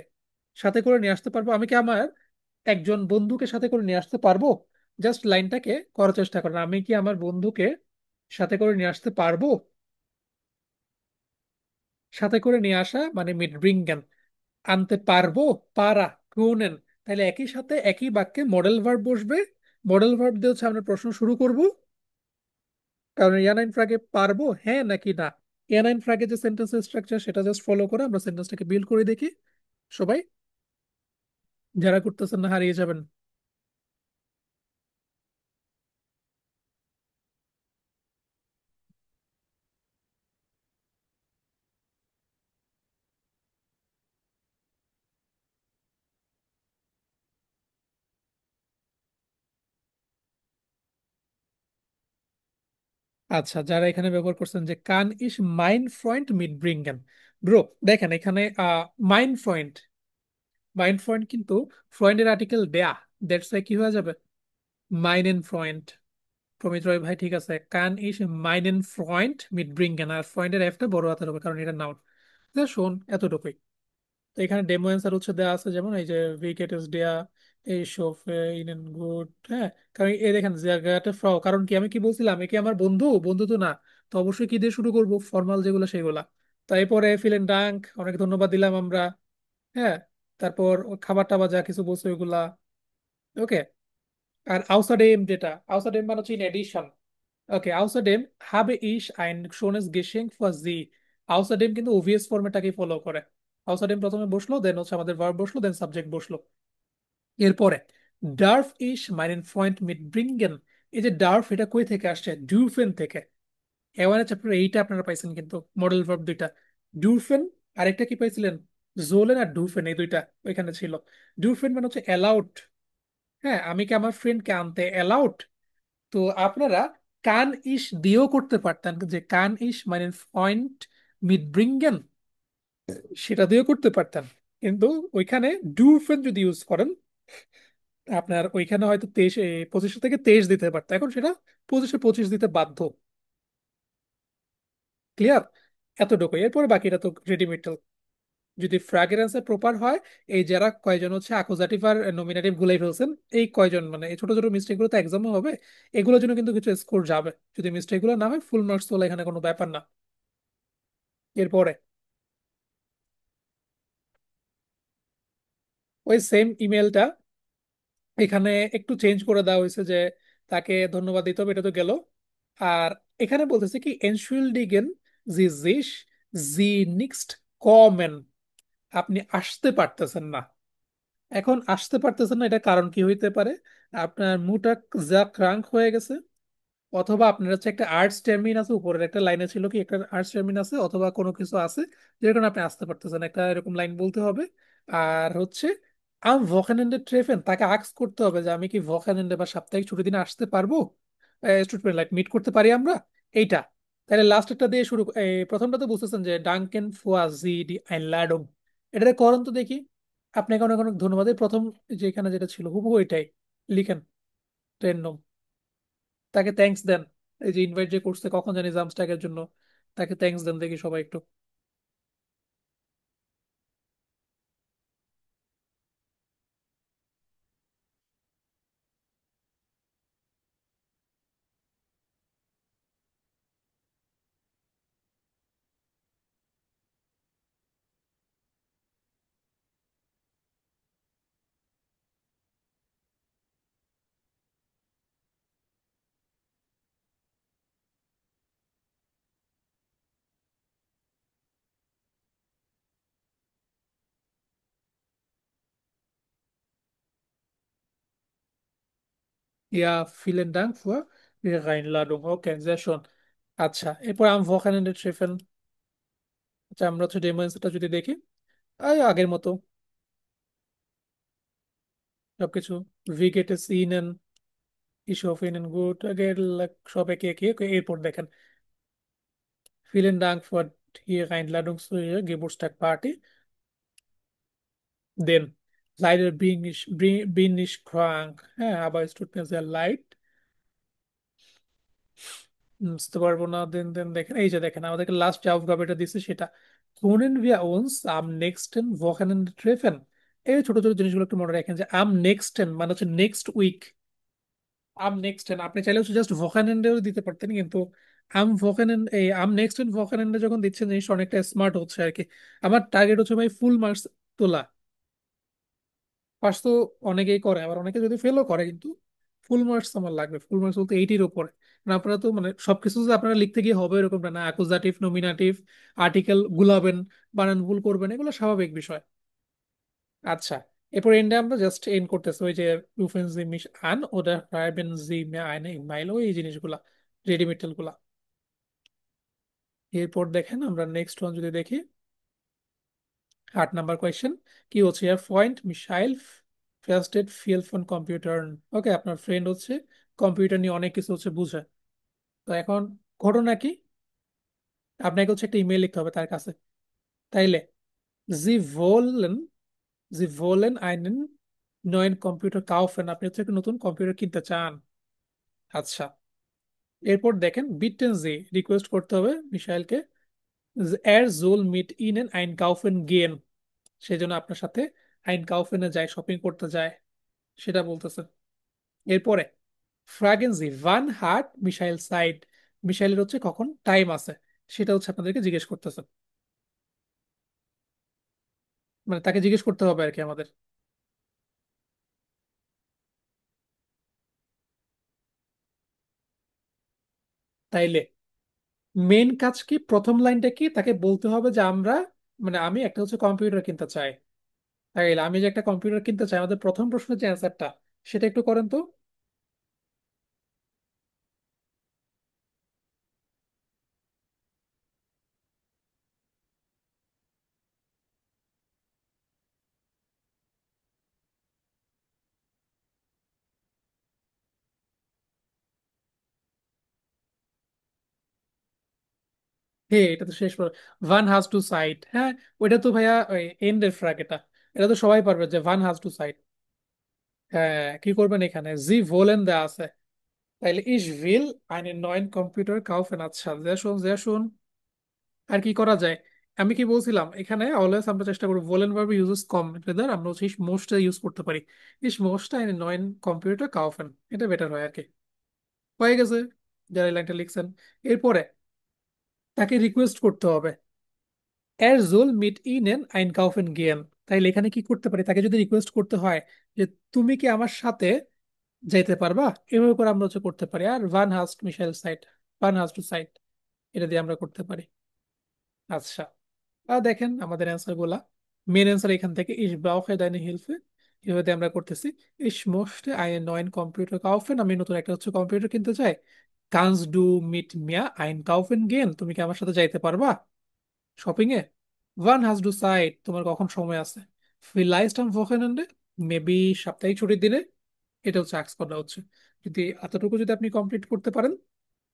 সাথে করে নিয়ে আসতে পারবো? আমি কি আমার একজন বন্ধুকে সাথে করে নিয়ে আসতে পারবো? জাস্ট লাইনটাকে করার চেষ্টা করেন, আমি কি আমার বন্ধুকে সাথে করে নিয়ে আসতে পারবো? সাথে করে নিয়ে আসা মানে মিট ব্রিঙ্গেন, আনতে পারবো, পারা, কুনেন। তাহলে একই সাথে একই বাক্যে মডেল ভার্ব বসবে। মডেল ভার্ব দিয়ে হচ্ছে আমরা প্রশ্ন শুরু করব। কারণ ইয়ানাইন ফ্রাগে পারবো হ্যাঁ নাকি না, ইয়ানাইন ফ্রাগে যে সেন্টেন্স স্ট্রাকচার সেটা জাস্ট ফলো করে আমরা সেন্টেন্সটাকে বিল্ড করে দেখি সবাই। যারা করতেছেন না হারিয়ে যাবেন। আচ্ছা, যারা এখানে ব্যবহার করছেন যে কান ইস মাইন ফ্রয়েন্ড মিট ব্রিঙ্গেন, ব্রো দেখেন এখানে মাইন ফ্রয়েন্ড, মাইন ফ্রয়েন্ড কিন্তু ফ্রয়েন্ডের আর্টিকেল দেয়া, দ্যাটস কি হয়ে যাবে মাইনেন ফ্রয়েন্ড। প্রমিত রয় ভাই ঠিক আছে, কান ইস মাইনেন ফ্রয়েন্ড মিট ব্রিঙ্গেন, আর ফ্রয়েন্ডের এফটা বড় হাতের হবে কারণ এটা নাউন। শোন, এতটুকুই। তো এখানে ডেমো অ্যান্সার হচ্ছে দেওয়া আছে, যেমন এই যে উইকেট ইস দেয়া, এই শোফ ইন গুড। হ্যাঁ, কারণ এই দেখেন জায়গাটা ফ্রাও, কারণ কি আমি কি বলছিলাম, এ কি আমার বন্ধু? বন্ধু তো না। তো অবশ্যই কি দিয়ে শুরু করব, ফর্মাল যেগুলো সেগুলা। তারপরে ফিলেন ডাঙ্ক, অনেক ধন্যবাদ দিলাম আমরা। হ্যাঁ, তারপর ও খাবার টাবার যা কিছু বলছো ওইগুলা। ওকে, আর außerdem, যেটা außerdem মানে হচ্ছে in addition. Okay, außerdem habe ich ein schönes Geschenk für Sie। außerdem কিন্তু ওভিএস ফরম্যাটটাকে ফলো করে। außerdem প্রথমে বসলো, দেন হচ্ছে আমাদের ভার্ব বসলো, দেন সাবজেক্ট বসলো। এরপরে darf ich meinen Freund mitbringen, এই যে ডার্ফ এটা কই থেকে আসছে? ডুফেন থেকে। এওয়ানে চ্যাপ্টার এইটা আপনারা পাইছেন কিন্তু মডেল ভার্ব দুইটা, ডুফেন। আরেকটা কি পাইছিলেন? জোলেন আর ডুফেন, এই দুইটা ওইখানে ছিল। ডুফেন মানে হচ্ছে অ্যালাউড। হ্যাঁ, আমি কি আমার ফ্রেন্ডকে আনতে অ্যালাউড? তো আপনারা কান ইস দিয়েও করতে পারতেন, যে কান ইস মানে পয়েন্ট মিট ব্রিঙ্গেন, সেটা দিয়েও করতে পারতেন। কিন্তু ওইখানে ডুফেন যদি ইউজ করেন, আপনার ওইখানে হয়তো 25 থেকে 23 দিতে পারতো, এখন সেটা 25-এ দিতে বাধ্য। ক্লিয়ার? এতটুকু, এরপরে বাকিটা তো রেডিমেড। যদি ফ্র্যাগ্রেন্সে প্রপার হয়, এই যারা কয়জন হচ্ছে অ্যাকুজাটিভ আর নমিনেটিভ গুলাই ফেলছেন, এই কয়জন মানে এই ছোট ছোট মিস্টেক গুলো তো এক্সামে হবে, এগুলোর জন্য কিন্তু কিছু স্কোর যাবে। যদি মিস্টেক গুলো না হয়, ফুল মার্কস তোলা এখানে কোনো ব্যাপার না। এরপরে ওই সেম ইমেলটা এখানে একটু চেঞ্জ করে দেওয়া হয়েছে, যে তাকে ধন্যবাদ দিতে হবে, এটা তো গেল। আর এখানে বলতেছে কি এনশুল্ডিগেন জি জিস জি নিক্সট কমেন, আপনি আসতে পারতেছেন না। এখন আসতে পারতেছেন না, এটা কারণ কি হইতে পারে? আপনার মুটা যা ক্রাঙ্ক হয়ে গেছে, অথবা আপনার হচ্ছে একটা আর্টস টার্মিন আছে, উপরের একটা লাইনে ছিল কি একটা আর্টস টার্মিন আছে, অথবা কোনো কিছু আছে যেটা কারণে আপনি আসতে পারতেছেন, একটা এরকম লাইন বলতে হবে। আর হচ্ছে আম ভোকানেন্ডে ট্রেফেন, তাকে আক্স করতে হবে যে আমি কি ভোকানেন্ডে বা সাপ্তাহিক ছুটির দিনে আসতে পারবো, স্টুডেন্ট লাইক মিট করতে পারি আমরা, এইটা। তাহলে লাস্টটা দিয়ে শুরু, প্রথমটা তো বুঝতেছেন যে ডাঙ্কেন ফুয়া জি ডি আইনলাডম, এটাতে করণ তো দেখি। আপনাকে অনেক অনেক ধন্যবাদ। এই প্রথম যেখানে যেটা ছিল হুবহু এটাই লিখেন, ট্রেন। তাকে থ্যাঙ্কস দেন, এই যে ইনভাইট যে করছে কখন জানি জামস্টাকের জন্য, তাকে থ্যাঙ্কস দেন দেখি সবাই একটু। ইয়া ফিলেন ডাং ফুয়া রিইনলাডুং, ওকে sehr schön। আচ্ছা, এরপর আম ভোকানেন্ডে ট্রেফেন। আচ্ছা, আমরা হচ্ছে ডেমোন্সটা যদি দেখি, এই আগের মতো সবকিছু, ভি গেট এস ইনেন ইস্যু অফ ইনেন গুড আগের সব একে একে okay, এরপর দেখেন ফিলেন ডাং ফুয়া hier Einladung zu Ihrer Geburtstagparty, দেন leider bin ich krank, হ্যাঁ aber es tut mir sehr leid, বুঝতে পারবো না। দেন দেন দেখেন, এই যে দেখেন আমাদেরকে লাস্ট যে aufgabe দিচ্ছে সেটা, können wir uns am nächsten Wochenende treffen। এই ছোট ছোট জিনিসগুলো একটু মনে রাখেন, যে am nächsten মানে হচ্ছে নেক্সট উইক। am nächsten আপনি চাইলে হচ্ছে জাস্ট ভোকানেন্ডেও দিতে পারতেন, কিন্তু am Wochenende, এই am nächsten Wochenende যখন দিচ্ছেন, জিনিসটা অনেকটা স্মার্ট হচ্ছে আর কি। আমার টার্গেট হচ্ছে ভাই ফুল মার্কস তোলা। পাস তো অনেকেই করে, আবার অনেকে যদি ফেলও করে, কিন্তু ফুল মার্কস আমার লাগবে। ফুল মার্কস বলতে 80-র উপরে। কারণ আপনারা তো মানে সবকিছু যে আপনারা লিখতে গিয়ে হবে এরকম না, অ্যাকুজাটিভ নমিনাটিভ আর্টিকেল গুলাবেন, বানান ভুল করবেন, এগুলো স্বাভাবিক বিষয়। আচ্ছা, এরপর এন্ডে আমরা জাস্ট এন্ড করতেছি ওই যে রুফেন জি মিশ আন ওডার ফ্রাইবেন জি মে আইনে ইমাইল, ওই জিনিসগুলা, রেডিমেটেল গুলা। এরপর দেখেন আমরা নেক্সট ওয়ান যদি দেখি, 8 নাম্বার কোয়েশ্চেন কি হচ্ছে, point missile ফার্স্টেড feel phone computer. ওকে, আপনার ফ্রেন্ড হচ্ছে কম্পিউটার নিয়ে অনেক কিছু হচ্ছে বুঝে। তো এখন ঘটনা কি, আপনাকে হচ্ছে একটা ইমেল লিখতে হবে তার কাছে। তাইলে জি ভোলেন জি ভোলেন আইনেন নয়েন কম্পিউটার কাউফেন, আপনি হচ্ছে একটা নতুন কম্পিউটার কিনতে চান। আচ্ছা, এরপর দেখেন বিটেন জি রিকোয়েস্ট করতে হবে মিসাইলকে, এর জোল মিট ইনেন আইন কাউফেন গেন, সেই জন্য আপনার সাথে আইন কাউফেনে যায়, শপিং করতে যায়, সেটা বলতেছে। এরপরে ফ্রাগেন্সি ভান হার্ট মিসাইল সাইড, মিসাইলের হচ্ছে কখন টাইম আছে, সেটা হচ্ছে আপনাদেরকে জিজ্ঞেস করতেছে, মানে তাকে জিজ্ঞেস করতে হবে আর কি আমাদের। তাইলে মেন কাজ কি, প্রথম লাইনটা কি, তাকে বলতে হবে যে আমরা, মানে আমি একটা হচ্ছে কম্পিউটার কিনতে চাই। তাইলে আমি যে একটা কম্পিউটার কিনতে চাই, আমাদের প্রথম প্রশ্নের যে অ্যান্সারটা, সেটা একটু করেন তো। হে, এটা তো শেষ পর ওয়ান হ্যাজ টু সাইড, হ্যাঁ। ওইটা তো ভাইয়া ওই এন্ডের ফ্র্যাগ এটা। এটা তো সবাই পারবে যে ওয়ান হ্যাজ টু সাইড। হ্যাঁ, কি করবেন এখানে, জি ভোলেন দেয়া আছে। তাইলে ইস ভিল einen neuen Computer kaufen, আচ্ছা sehr schön sehr schön। আর কি করা যায়? আমি কি বলছিলাম, এখানে অলওয়েজ আমরা চেষ্টা করবো ভোলেন ভার্ব ইউজেস কম রেদার আমরা হচ্ছে ইস মোস্টটা ইউজ করতে পারি। ইস মোস্টটা einen neuen Computer kaufen, এটা বেটার হয় আর কি। হয়ে গেছে, যারা এই লাইনটা লিখছেন। এরপরে তাকে রিকোয়েস্ট করতে হবে, er soll mit ihnen einkaufen gehen। তাইলে এখানে কি করতে পারি, তাকে যদি রিকোয়েস্ট করতে হয় যে তুমি কি আমার সাথে যাইতে পারবা, এভাবে করে আমরা হচ্ছে করতে পারি। আর ভান হাস্ট মিশাইল সাইট, ভান হাস্ট টু সাইট, এটা দিয়ে আমরা করতে পারি। আচ্ছা, আর দেখেন আমাদের অ্যান্সার গুলা, মেন অ্যান্সার এখান থেকে ইস ব্রাউche deine Hilfe, এভাবে দিয়ে আমরা করতেছি। ইস möchte einen neuen Computer kaufen, আমি নতুন একটা হচ্ছে কম্পিউটার কিনতে চাই। kannst du mit mir einkaufen gehen, তুমি কি আমার সাথে যাইতে পারবা শপিং এ? ওয়ান হাজ ডু সাইড, তোমার কখন সময় আছে? vielleicht am Wochenende, মেবি সাপ্তাহিক ছুটির দিনে। এটা হচ্ছে আক্স করা হচ্ছে। যদি এতটুকু যদি আপনি কমপ্লিট করতে পারেন,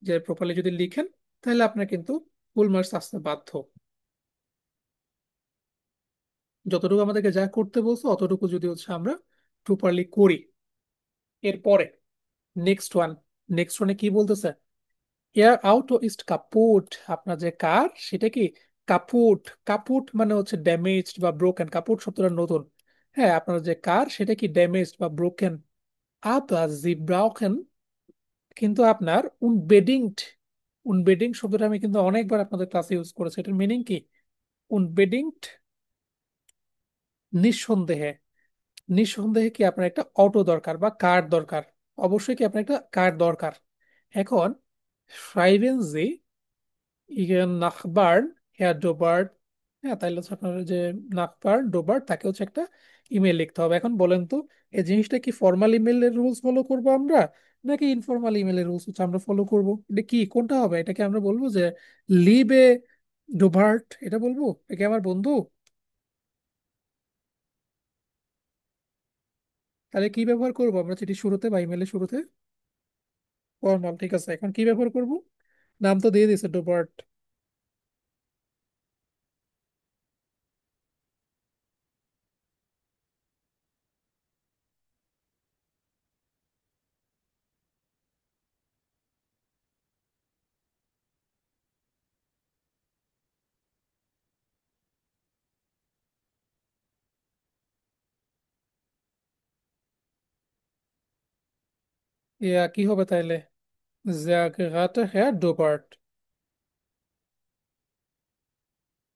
যে প্রপারলি যদি লিখেন, তাহলে আপনার কিন্তু ফুল মার্কস আসতে বাধ্য। যতটুকু আমাদেরকে যা করতে বলছো অতটুকু যদি হচ্ছে আমরা প্রপারলি করি। এরপরে নেক্সট ওয়ানে কি বলতেছে, এয়ার আউটো ইস্ট কাপুট, আপনার যে কার সেটা কি কাপুট। কাপুট মানে হচ্ছে ড্যামেজড বা ব্রোকেন, কাপুট শব্দটা নতুন। হ্যাঁ, আপনার যে কার সেটা কি ড্যামেজড বা ব্রোকেন। aber sie brauchen, কিন্তু আপনার unbedingt, unbedingt শব্দটা আমি কিন্তু অনেকবার আপনাদের ক্লাসে ইউজ করেছি। এটার মিনিং কি? unbedingt, নিঃসন্দেহে। নিঃসন্দেহে কি আপনার একটা অটো দরকার বা কার দরকার, অবশ্যই কি আপনার একটা কার দরকার। এখন schreiben Sie ইগেন নাখবার্ন হেয়ার ডোবার্ট, হ্যাঁ, তাইলে হচ্ছে আপনার যে নাখবার্ন ডোবার্ট তাকে হচ্ছে একটা ইমেল লিখতে হবে। এখন বলেন তো, এই জিনিসটা কি ফর্মাল ইমেলের রুলস ফলো করবো আমরা, নাকি ইনফর্মাল ইমেলের রুলস হচ্ছে আমরা ফলো করব? এটা কি, কোনটা হবে? এটাকে আমরা বলবো যে লিবে ডোবার্ট, এটা বলবো একে আমার বন্ধু? তাহলে কি ব্যবহার করবো আমরা চিঠি শুরুতে বা ইমেলের শুরুতে? ফর্মাল, ঠিক আছে। এখন কি ব্যবহার করব? নাম তো দিয়ে দিছে ডোবার্ট। ইয়া কি হবে তাইলে? sehr geehrter Herr Dobart।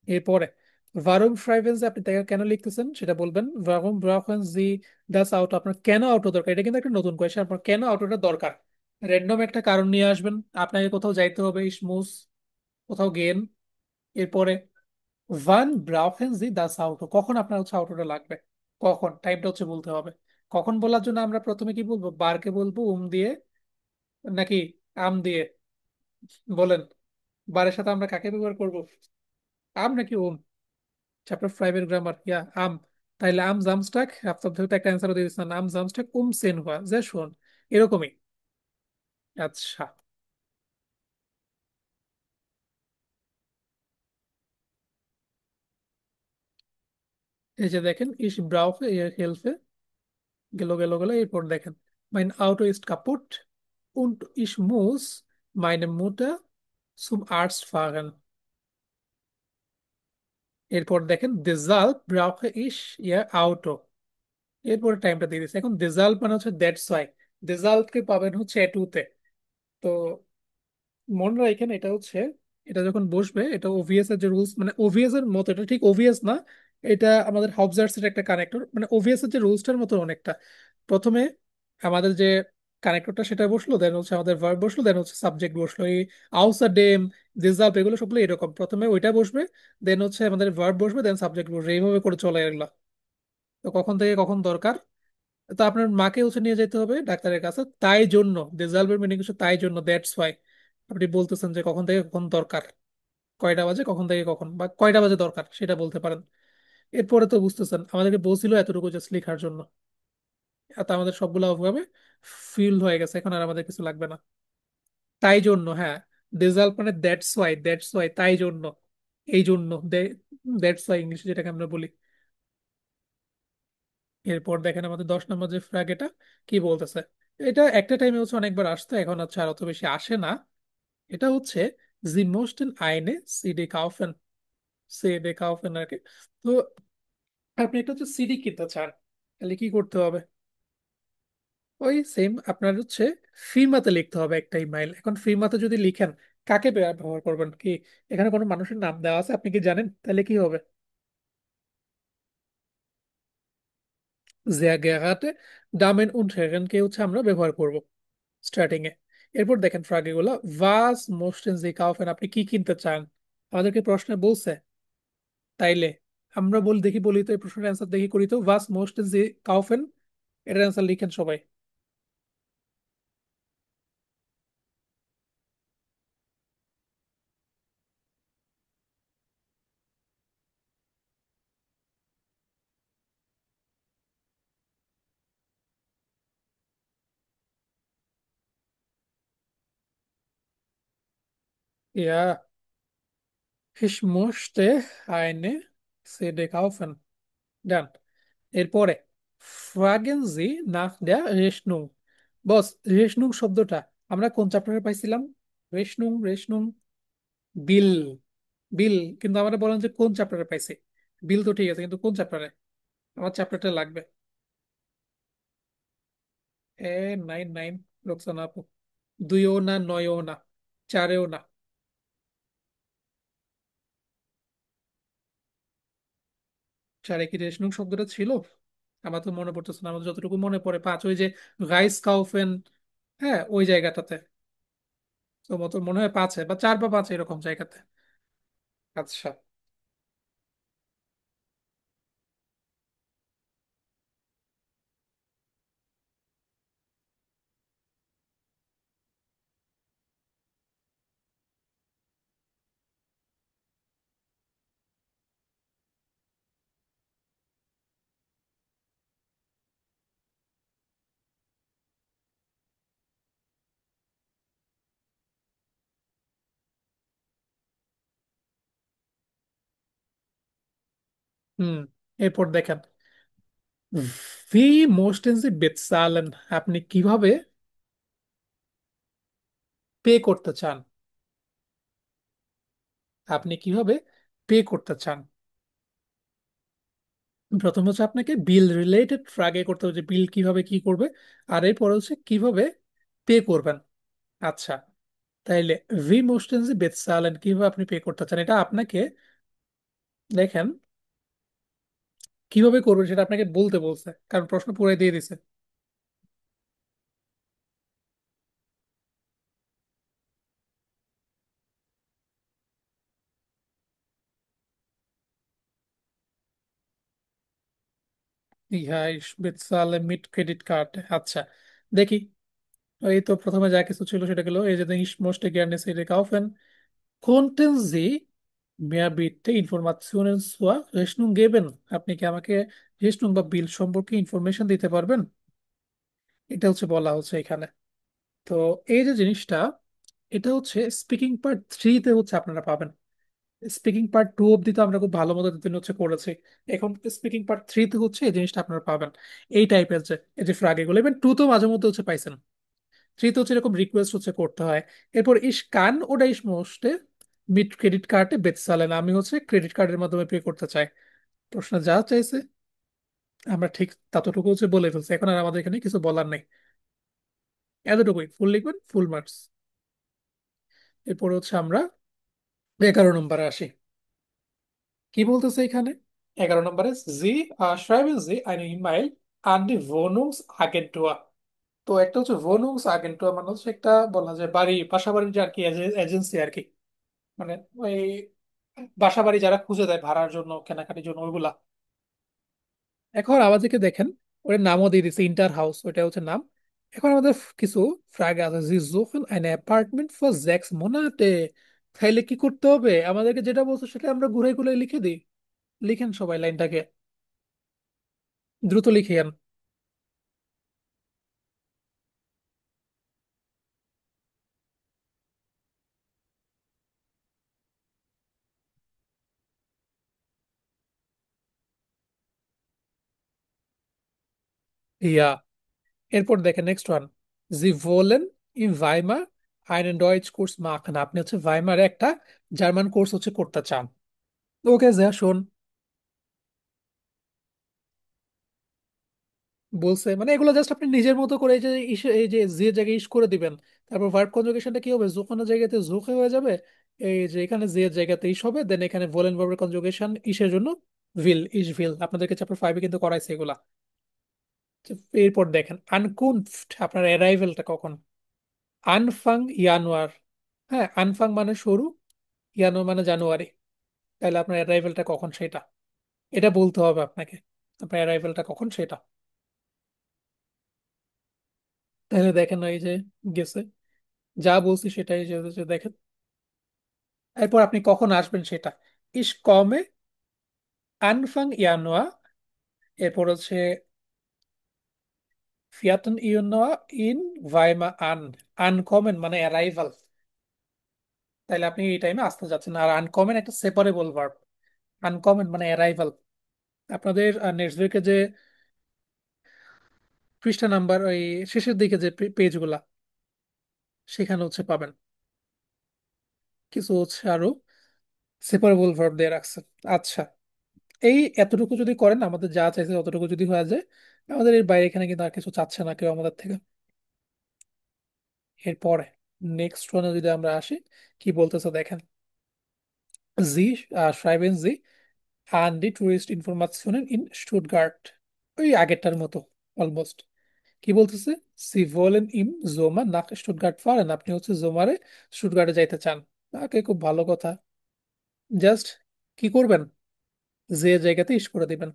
এরপরে ভারুম ফ্রাইভেন্স আপনি তাকে কেন লিখতেছেন সেটা বলবেন। ভারুম ব্রাউchen Sie das Auto, আপনার কেন অটো দরকার, এটা কিন্তু একটা নতুন কোয়েশ্চেন। আপনার কেন অটোটা দরকার, র্যান্ডম একটা কারণ নিয়ে আসবেন। আপনাকে কোথাও যাইতে হবে, ইসমুস কোথাও গেন। এরপরে ভান ব্রাউchen Sie das Auto, কখন আপনার হচ্ছে অটোটা লাগবে, কখন, টাইমটা হচ্ছে বলতে হবে। কখন বলার জন্য আমরা প্রথমে কি বলবো, বারকে বলবো দিয়ে, নাকি আম দিয়ে? বলেন, বারের সাথে আমরা কাকে ব্যবহার করবো, আম নাকি চ্যাপ্টার 5 এর গ্রামার, ইয়া আম। তাইলে আম জামস্টাক, আপনার তো একটা অ্যান্সার দিয়ে দিচ্ছেন, আম জামস্টাক সেন হওয়া যে শোন, এরকমই। আচ্ছা, এই যে দেখেন ইস ব্রাউফে হেলফে, গেল গেল গেল। এরপর দেখেন মাইন আউটো ইস্ট কাপুট und ich muss meine Mutter zum Arzt fahren। এরপর দেখেন deshalb brauche ich ihr Auto। এরপরে টাইমটা দিয়ে দিচ্ছে। এখন deshalb মানে হচ্ছে দ্যাটস ওয়াই, deshalb কে পাবেন হচ্ছে এটুতে। তো মনে হয় এখানে এটা হচ্ছে, এটা যখন বসবে এটা ওভিএস এর যে রুলস, মানে ওভিএস এর মতো, এটা ঠিক ওভিএস না, এটা আমাদের হবজার্স এর একটা কানেক্টর, মানে ওভিএস এর যে রুলসটার মতো অনেকটা। প্রথমে আমাদের যে কানেক্টরটা সেটা বসলো, দেন হচ্ছে আমাদের ভার্ব বসলো, দেন হচ্ছে সাবজেক্ট বসলো। এই আউসার ডেম, ডিজার্ভ, এগুলো সবগুলো এরকম, প্রথমে ওইটা বসবে, দেন হচ্ছে আমাদের ভার্ব বসবে, দেন সাবজেক্ট বসবে, এইভাবে করে চলে এগুলো। তো কখন থেকে কখন দরকার, তো আপনার মাকে হচ্ছে নিয়ে যেতে হবে ডাক্তারের কাছে, তাই জন্য ডিজার্ভের মিনিং হচ্ছে তাই জন্য, দ্যাটস ওয়াই। আপনি বলতেছেন যে কখন থেকে কখন দরকার, কয়টা বাজে কখন থেকে কখন, বা কয়টা বাজে দরকার সেটা বলতে পারেন। এরপরে তো বুঝতেছেন আমাদেরকে বলছিল এতটুকু জাস্ট লেখার জন্য, তো আমাদের সবগুলো ভাবে ফিল হয়ে গেছে, এখন আর আমাদের কিছু লাগবে না। তাই জন্য, হ্যাঁ, ডেজাল্ট মানে দ্যাটস ওয়াই তাই জন্য, এই জন্য, দ্যাটস ওয়াই ইংলিশে যেটাকে আমরা বলি। এরপর দেখেন আমাদের 10 নম্বর যে ফ্র্যাগ, এটা কি বলতেছে? এটা একটা টাইমে হচ্ছে অনেকবার আসতো, এখন হচ্ছে আর অত বেশি আসে না। এটা হচ্ছে জি মোস্টেন আইনে সিডি কাউফেন, সিডি কাউফেন আর কি। তো আপনি একটা হচ্ছে সিডি কিনতে চান, তাহলে কি করতে হবে? ওই সেম আপনার হচ্ছে ফিরমাতে লিখতে হবে একটা ইমেইল। এখন ফিরমাতে যদি লিখেন, কাকে ব্যবহার করবেন কি? এখানে কোনো মানুষের নাম দেওয়া আছে, আপনি কি জানেন? তাহলে কি হবে? sehr geehrte Damen und Herren কে হচ্ছে আমরা ব্যবহার করব স্টার্টিং এ। এরপর দেখেন ফ্রাগে গুলো, was möchten Sie kaufen, আপনি কি কিনতে চান? আমাদেরকে প্রশ্নে বলছে, তাইলে আমরা বলি তো, এই প্রশ্নের অ্যান্সার দেখি করি তো, was möchten Sie kaufen, এটার অ্যান্সার লিখেন সবাই। Ja, ich möchte eine CD kaufen. ডান। এরপরে fragen Sie nach der Rechnung। বস, রেশনুং শব্দটা আমরা কোন চ্যাপ্টারে পাইছিলাম? রেশনুং বিল, বিল। কিন্তু আমরা বলেন যে কোন চ্যাপ্টারে পাইছি? বিল তো ঠিক আছে, কিন্তু কোন চ্যাপ্টারে? আমার চ্যাপ্টারটা লাগবে। এ 9 9, রোকসানা আপু। দুইও না, নয়ও না, চারেও না। চারে কি রেশনুং শব্দটা ছিল? আমার তো মনে পড়তেছে না, আমার যতটুকু মনে পড়ে পাঁচ, ওই যে রাইস কাউফেন, হ্যাঁ ওই জায়গাটাতে। তো মতো মনে হয় পাঁচে বা চার বা পাঁচ এরকম জায়গাতে। আচ্ছা। হুম। এরপর দেখেন, ভি মোস্টেন্সি বেতসালেন, আপনি কিভাবে পে করতে চান? আপনি কিভাবে পে করতে চান? প্রথম হচ্ছে আপনাকে বিল রিলেটেড ফ্রাগে করতে হবে, যে বিল কিভাবে কি করবে। আর এরপর হচ্ছে কিভাবে পে করবেন। আচ্ছা, তাইলে ভি মোস্টেন্সি বেতসালেন, কিভাবে আপনি পে করতে চান, এটা আপনাকে দেখেন কিভাবে করবেন সেটা আপনাকে বলতে বলছে, কারণ প্রশ্ন পুরাই দিয়ে দিছে। ইহা বেতসালে মিট ক্রেডিট কার্ড। আচ্ছা, দেখি। এই তো প্রথমে যা কিছু ছিল সেটা গেল, এই যে ich möchte gerne CD kaufen, konnten Sie mir bitte Informationen zur Rechnung geben? আপনি কি আমাকে রেশনুং বা বিল সম্পর্কে ইনফরমেশন দিতে পারবেন? এটা হচ্ছে বলা হচ্ছে এখানে। তো এই যে জিনিসটা, এটা হচ্ছে স্পিকিং পার্ট থ্রিতে হচ্ছে আপনারা পাবেন। স্পিকিং পার্ট টু অব্দি তো আমরা খুব ভালো মতো দিন হচ্ছে করেছি। এখন স্পিকিং পার্ট থ্রিতে হচ্ছে এই জিনিসটা আপনারা পাবেন। এই টাইপের যে এই যে ফ্রাগ এগুলো, ইভেন টু তো মাঝে মধ্যে হচ্ছে পাইছেন। থ্রিতে হচ্ছে এরকম রিকোয়েস্ট হচ্ছে করতে হয়। এরপর ইস কান ওটা ইস মোস্টে মিট ক্রেডিট কার্ডে বেচসালেন, আমি হচ্ছে ক্রেডিট কার্ডের মাধ্যমে পে করতে চাই। প্রশ্ন যা চাইছে আমরা ঠিক ততটুকু হচ্ছে বলে ফেলছি, এখন আর আমাদের এখানে কিছু বলার নেই। এতটুকুই, ফুল লিখবেন, ফুল মার্কস। এরপর হচ্ছে আমরা 11 নম্বরে আসি। কি বলতেছে এখানে? 11 নম্বরে, জি schreiben Sie eine E-Mail an die Wohnungsagentur। তো একটা হচ্ছে Wohnungsagentur, মানে হচ্ছে একটা বলা যায় বাড়ি, বাসা বাড়ির যে আর কি এজেন্সি আর কি। মানে ওই বাসা বাড়ি যারা খুঁজে দেয় ভাড়ার জন্য, কেনাকাটির জন্য, ওইগুলা। এখন আমাদেরকে দেখেন, ওর নামও দিয়ে দিচ্ছে ইন্টার হাউস, ওইটা হচ্ছে নাম। এখন আমাদের কিছু ফ্রাগে আছে, জি suchen eine Apartment für 6 Monate। তাইলে কি করতে হবে? আমাদেরকে যেটা বলছে সেটা আমরা ঘুরে ঘুরে লিখে দিই। লিখেন সবাই লাইনটাকে, দ্রুত লিখিয়েন। ইয়া, এরপর দেখেন নেক্সট ওয়ান, জি ভোলেন ইন ভাইমার einen Deutsch কোর্স machen, আপনি হচ্ছে ভাইমারে একটা জার্মান কোর্স হচ্ছে করতে চান। ওকে যা শোন, বলছে মানে এগুলো জাস্ট আপনি নিজের মতো করে এই যে যে জায়গায় ইস করে দিবেন। তারপর ভার্ব কনজুগেশনটা কি হবে, যখন জায়গাতে জোকে হয়ে যাবে, এই যে এখানে যে জায়গাতে ইস হবে, দেন এখানে ভোলেন ভার্বের কনজুগেশন ইসের জন্য ভিল, ইস ভিল, আপনাদেরকে চ্যাপ্টার 5 কিন্তু করাইছে এগুলা। তো এরপর দেখেন আনকুনফট, আপনার অ্যারাইভেলটা কখন। আনফাং ইয়ানুয়ার, হ্যাঁ আনফাং মানে শুরু, ইয়ানুয়ার মানে জানুয়ারি, তাহলে আপনার অ্যারাইভেলটা কখন সেটা, এটা বলতে হবে আপনাকে, আপনার অ্যারাইভেলটা কখন সেটা। তাহলে দেখেন এই যে গেছে, যা বলছি সেটাই যে দেখেন। এরপর আপনি কখন আসবেন সেটা, ইস কমে আনফাং ইয়ানুয়ার, এরপর হচ্ছে ফিয়াতন ইয়ানুয়ার ইন ভাইমা আন, আনকমন মানে অ্যারাইভাল, তাহলে আপনি এই টাইমে আসতে যাচ্ছেন। আর আনকমন একটা সেপারেবল ভার্ব, আনকমন মানে অ্যারাইভাল। আপনাদের নেক্সট উইকে যে পৃষ্ঠা নাম্বার ওই শেষের দিকে যে পেজগুলা, সেখানে হচ্ছে পাবেন কিছু হচ্ছে আরো সেপারেবল ভার্ব দিয়ে রাখছে। আচ্ছা, এই এতটুকু যদি করেন, আমাদের যা চাইছে ততটুকু যদি হয়ে যায়, আমাদের এর বাইরে এখানে কিন্তু আর কিছু চাচ্ছে না কেউ আমাদের থেকে। এরপরে নেক্সট ওয়ানে যদি আমরা আসি, কি বলতেছে দেখেন, জি schreiben Sie an die Touristinformationen in Stuttgart, ওই আগেরটার মতো অলমোস্ট। কি বলতেছে, সি ভোলেন ইম জোমা নাক স্টুটগার্ট ফারেন, আপনি হচ্ছে জোমারে স্টুটগার্টে যাইতে চান। ওকে, খুব ভালো কথা। জাস্ট কি করবেন, যে জায়গাতে ইস করে দিবেন।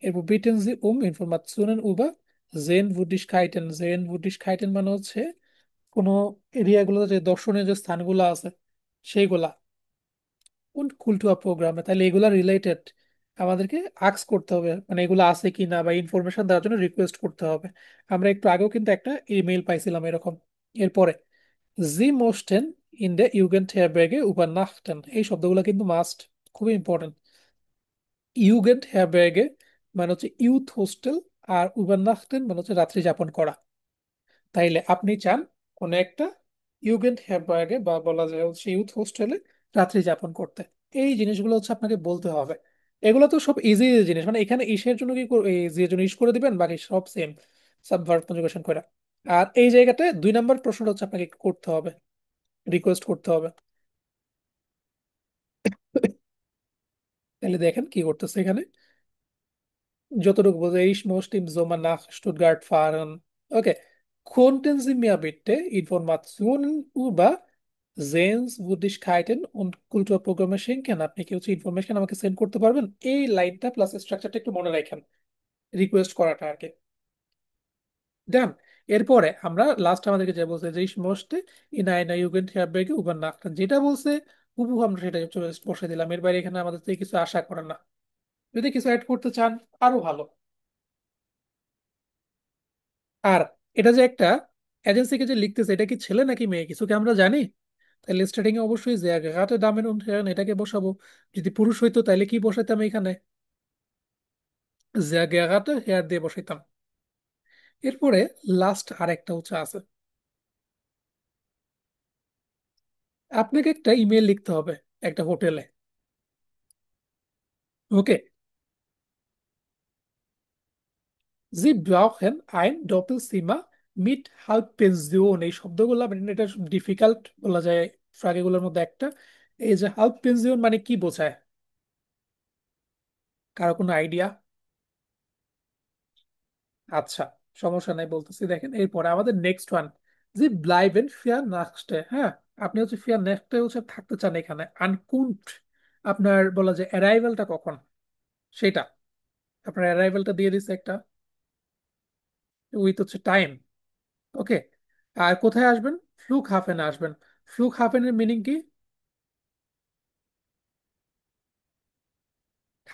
এরপর বিটেন জি ইনফরমাশনের উবা জেন বুডিশকাইটেন, জেন বুডিশকাইটেন মানে হচ্ছে কোনো এরিয়াগুলো যে দর্শনীয় যে স্থানগুলো আছে সেইগুলা কোন কুলটুয়া প্রোগ্রামে, তাহলে এগুলা রিলেটেড আমাদেরকে আক্স করতে হবে, মানে এগুলো আছে কি না বা ইনফরমেশন দেওয়ার জন্য রিকোয়েস্ট করতে হবে। আমরা একটু আগেও কিন্তু একটা ইমেল পাইছিলাম এরকম। এরপরে জি মোস্টেন ইন দ্য ইউগেন্ট হেয়ারব্যাগে উবারনাখটেন, এই শব্দগুলো কিন্তু মাস্ট, খুবই ইম্পর্টেন্ট। ইউগেন্ট হেয়ারব্যাগে মানে হচ্ছে ইউথ হোস্টেল, আর উবারনাখটেন মানে হচ্ছে রাত্রি যাপন করা। তাইলে আপনি চান কোন একটা ইউগেন্ট হেরবার্গে বা বলা যায় হচ্ছে ইউথ হোস্টেলে রাত্রি যাপন করতে। এই জিনিসগুলো হচ্ছে আপনাকে বলতে হবে। এগুলো তো সব ইজি জিনিস, মানে এখানে ইসের জন্য এই যে জন্য ইস করে দিবেন, বাকি সব সেম সাবভার্ব কনজুগেশন করে। আর এই জায়গাতে 2 নম্বর প্রশ্নটা হচ্ছে আপনাকে করতে হবে, রিকোয়েস্ট করতে হবে। তাহলে দেখেন কি করতেছে এখানে, যতটুকু বোঝে ich möchte im Sommer nach Stuttgart fahren. Okay. Konnten Sie mir bitte Informationen über Sehenswürdigkeiten und Kulturprogramme schenken? আপনি কি হচ্ছে ইনফরমেশন আমাকে সেন্ড করতে পারবেন? এই লাইনটা প্লাস স্ট্রাকচারটা একটু মনে রাখেন, রিকোয়েস্ট করাটা আর কি। ডান। এরপরে আমরা লাস্ট আমাদেরকে যে বলছে যে ich möchte in einer Jugendherberge übernachten, যেটা বলছে হুবহু আমরা সেটা বসে দিলাম। এর বাইরে এখানে আমাদের থেকে কিছু আশা করেন না। যদি কিছু অ্যাড করতে চান আরো ভালো। আর এটা যে একটা এজেন্সিকে যে লিখতেছে, এটা কি ছেলে নাকি মেয়ে কিছু কি আমরা জানি? তাহলে স্টার্টিং এ অবশ্যই জায়গাতে দামের অনুসারে এটাকে বসাবো। যদি পুরুষ হইতো তাহলে কি বসাইতাম এখানে, জায়গাতে হেয়ার দিয়ে বসাইতাম। এরপরে লাস্ট আরেকটা হচ্ছে আছে, আপনাকে একটা ইমেল লিখতে হবে একটা হোটেলে। ওকে, জি ব্রাউchen ein Doppelzimmer mit Halbpension, এই শব্দগুলো মানে এটা ডিফিকাল্ট বলা যায় ফ্রাগেগুলোর মধ্যে একটা। এই যে হাল্প পেনজিয়ন মানে কি বোঝায়, কারো কোনো আইডিয়া? আচ্ছা, সমস্যা নাই, বলতেছি দেখেন। এরপরে আমাদের নেক্সট ওয়ান, যে ব্লাইবেন ফিয়ার নাক্সটে, হ্যাঁ আপনি হচ্ছে ফিয়ার নেক্সটে হচ্ছে থাকতে চান এখানে। আনকুন্ট আপনার বলা যায় অ্যারাইভেলটা কখন সেটা, আপনার অ্যারাইভেলটা দিয়ে দিচ্ছে একটা উইথ হচ্ছে টাইম। ওকে, আর কোথায় আসবেন, ফ্লুক হাফেনে আসবেন। ফ্লুক হাফেনের মিনিং কি,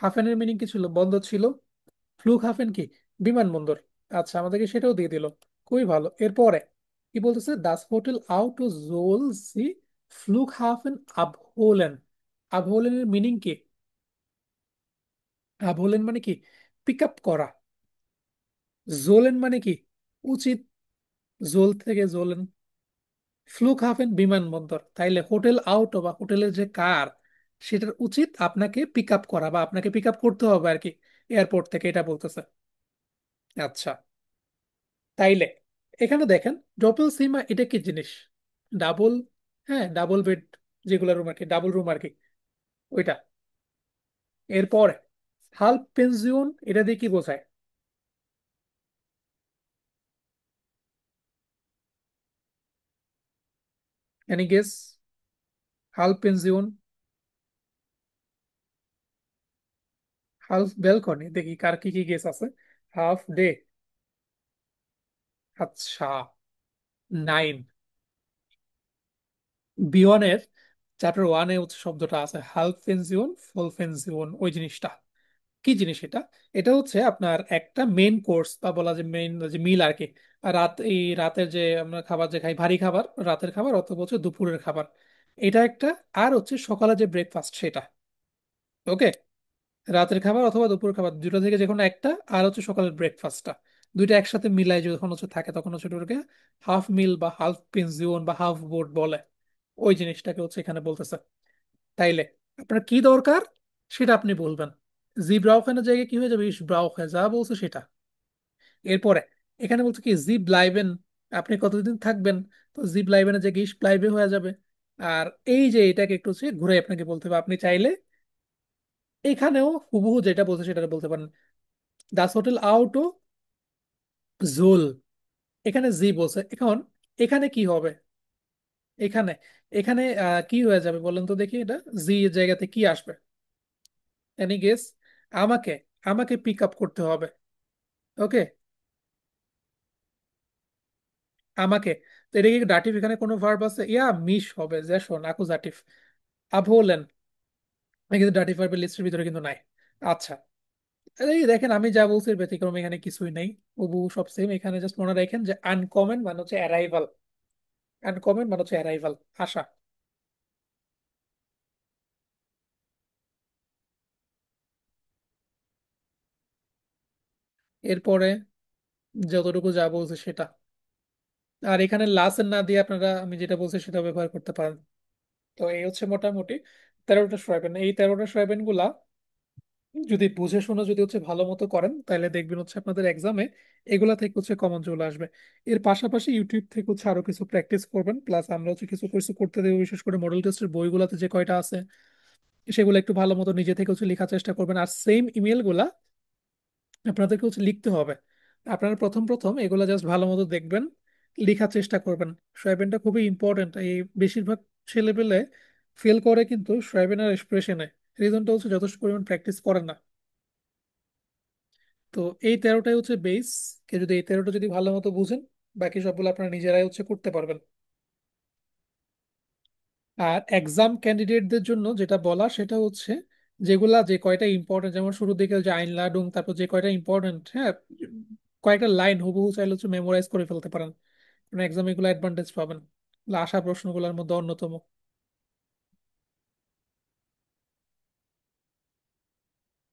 হাফেনের মিনিং কি ছিল, বন্দর ছিল। ফ্লুক হাফেন কি, বিমানবন্দর। আচ্ছা, আমাদেরকে সেটাও দিয়ে দিল, খুবই ভালো। এরপরে কি বলতেছে, দাস হোটেল আউট ও জোল সি ফ্লুক হাফেন আবহোলেন, আবহোলেনের মিনিং কি, আবহোলেন মানে কি, পিক আপ করা। জোলেন মানে কি? উচিত। জোল থেকে জোলেন। ফ্লুকহাফেন বিমানবন্দর, তাইলে হোটেল আউট বা হোটেলের যে কার, সেটার উচিত আপনাকে পিক আপ করা বা আপনাকে পিক আপ করতে হবে আর কি, এয়ারপোর্ট থেকে, এটা বলতেছে। আচ্ছা, তাইলে এখানে দেখেন ডবল সিমা এটা কি জিনিস? ডাবল, হ্যাঁ ডাবল বেড, যেগুলো রুম আর কি, ডাবল রুম আর কি, ওইটা। এরপরে হাল্প পেনজিয়ন, এটা দিয়ে কি বোঝায়? Any guess? হাল্প পেনজিয়ন, হাল্প ব্যালকনি, দেখি কার কি কি গেস আছে। Half day. আচ্ছা, 9। বিয়নের চ্যাপ্টার ওয়ানে হচ্ছে শব্দটা আছে হাল্প পেনজিয়ন, ফুল পেনজিয়ন, ওই জিনিসটা কি জিনিস এটা? এটা হচ্ছে আপনার একটা মেইন কোর্স বা বলা যে মেইন যে মিল আর কি। আর এই রাতের যে আমরা খাবার যে খাই, ভারী খাবার, রাতের খাবার অথবা হচ্ছে দুপুরের খাবার, এটা একটা। আর হচ্ছে সকালে যে ব্রেকফাস্ট সেটা। ওকে, রাতের খাবার অথবা দুপুরের খাবার দুটো থেকে যে কোনো একটা, আর হচ্ছে সকালের ব্রেকফাস্টটা, দুইটা একসাথে মিলাই যখন হচ্ছে থাকে তখন হচ্ছে ওটাকে হাফ মিল বা হাফ পেনজিয়ন বা হাফ বোর্ড বলে। ওই জিনিসটাকে হচ্ছে এখানে বলতেছে। তাইলে আপনার কি দরকার সেটা আপনি বলবেন। জি ব্রাউখানের জায়গায় কি হয়ে যাবে? ইস ব্রাউখে, যা বলছে সেটা। এরপরে এখানে বলছে কি জি ব্লাইবেন, আপনি কতদিন থাকবেন? তো জি ব্লাইবেনের জায়গায় ইস ব্লাইবে হয়ে যাবে। আর এই যে এটাকে একটু হচ্ছে ঘুরে আপনাকে বলতে হবে, আপনি চাইলে এখানেও হুবহু যেটা বলছে সেটা বলতে পারেন। দাস হোটেল আউটো জোল, এখানে জি বলছে, এখন এখানে কি হবে? এখানে এখানে কি হয়ে যাবে বলেন তো দেখি, এটা জি এর জায়গাতে কি আসবে? Any guess? আমাকে আমাকে পিক আপ করতে হবে। ওকে, আমাকে। তো এটা কি ডাটিভ? এখানে কোনো ভার্ব আছে? ইয়া মিশ হবে, যে শোন আকুজাটিভ। আভোলেন, কিন্তু ডাটিভ ভার্বের লিস্টের ভিতরে কিন্তু নাই। আচ্ছা, এই দেখেন আমি যা বলছি এর ব্যতিক্রম এখানে কিছুই নেই, ওবু সব সেম। এখানে জাস্ট মনে রাখেন যে আনকমন মানে হচ্ছে অ্যারাইভাল, আনকমন মানে হচ্ছে অ্যারাইভাল, আসা। এরপরে যতটুকু যা বলছে সেটা। আর এখানে লাসেন না দিয়ে আপনারা আমি যেটা বলছি সেটা ব্যবহার করতে পারেন। তো এই হচ্ছে মোটামুটি 13টা সোয়াবিন। এই 13টা সোয়াবিন গুলা যদি বুঝে শুনে যদি হচ্ছে ভালো মতো করেন, তাহলে দেখবেন হচ্ছে আপনাদের এক্সামে এগুলা থেকে হচ্ছে কমন চলে আসবে। এর পাশাপাশি ইউটিউব থেকে হচ্ছে আরো কিছু প্র্যাকটিস করবেন, প্লাস আমরা হচ্ছে কিছু কিছু করতে দেবো, বিশেষ করে মডেল টেস্টের বইগুলোতে যে কয়টা আছে সেগুলো একটু ভালো মতো নিজে থেকে হচ্ছে লেখার চেষ্টা করবেন। আর সেম ইমেল গুলা আপনাদেরকে হচ্ছে লিখতে হবে। আপনারা প্রথম প্রথম এগুলা জাস্ট ভালো মতো দেখবেন, লেখার চেষ্টা করবেন। সোয়াবিনটা খুবই ইম্পর্টেন্ট। এই বেশিরভাগ ছেলেপেলে ফেল করে কিন্তু সোয়াবিন আর এক্সপ্রেশনে, রিজনটা হচ্ছে যথেষ্ট পরিমাণ প্র্যাকটিস করে না। তো এই 13টাই হচ্ছে বেস। কে যদি এই 13টা যদি ভালো মতো বুঝেন, বাকি সবগুলো আপনারা নিজেরাই হচ্ছে করতে পারবেন। আর এক্সাম ক্যান্ডিডেটদের জন্য যেটা বলা সেটা হচ্ছে যেগুলা যে কয়টা ইম্পর্টেন্ট, যেমন শুরুর দিকে যে আইন লাডুম, তারপর যে কয়টা ইম্পর্টেন্ট, হ্যাঁ কয়েকটা লাইন হুবহু চাইলে হচ্ছে মেমোরাইজ করে ফেলতে পারেন, কারণ এক্সাম এগুলো অ্যাডভান্টেজ পাবেন। এগুলো আসা প্রশ্নগুলোর মধ্যে অন্যতম।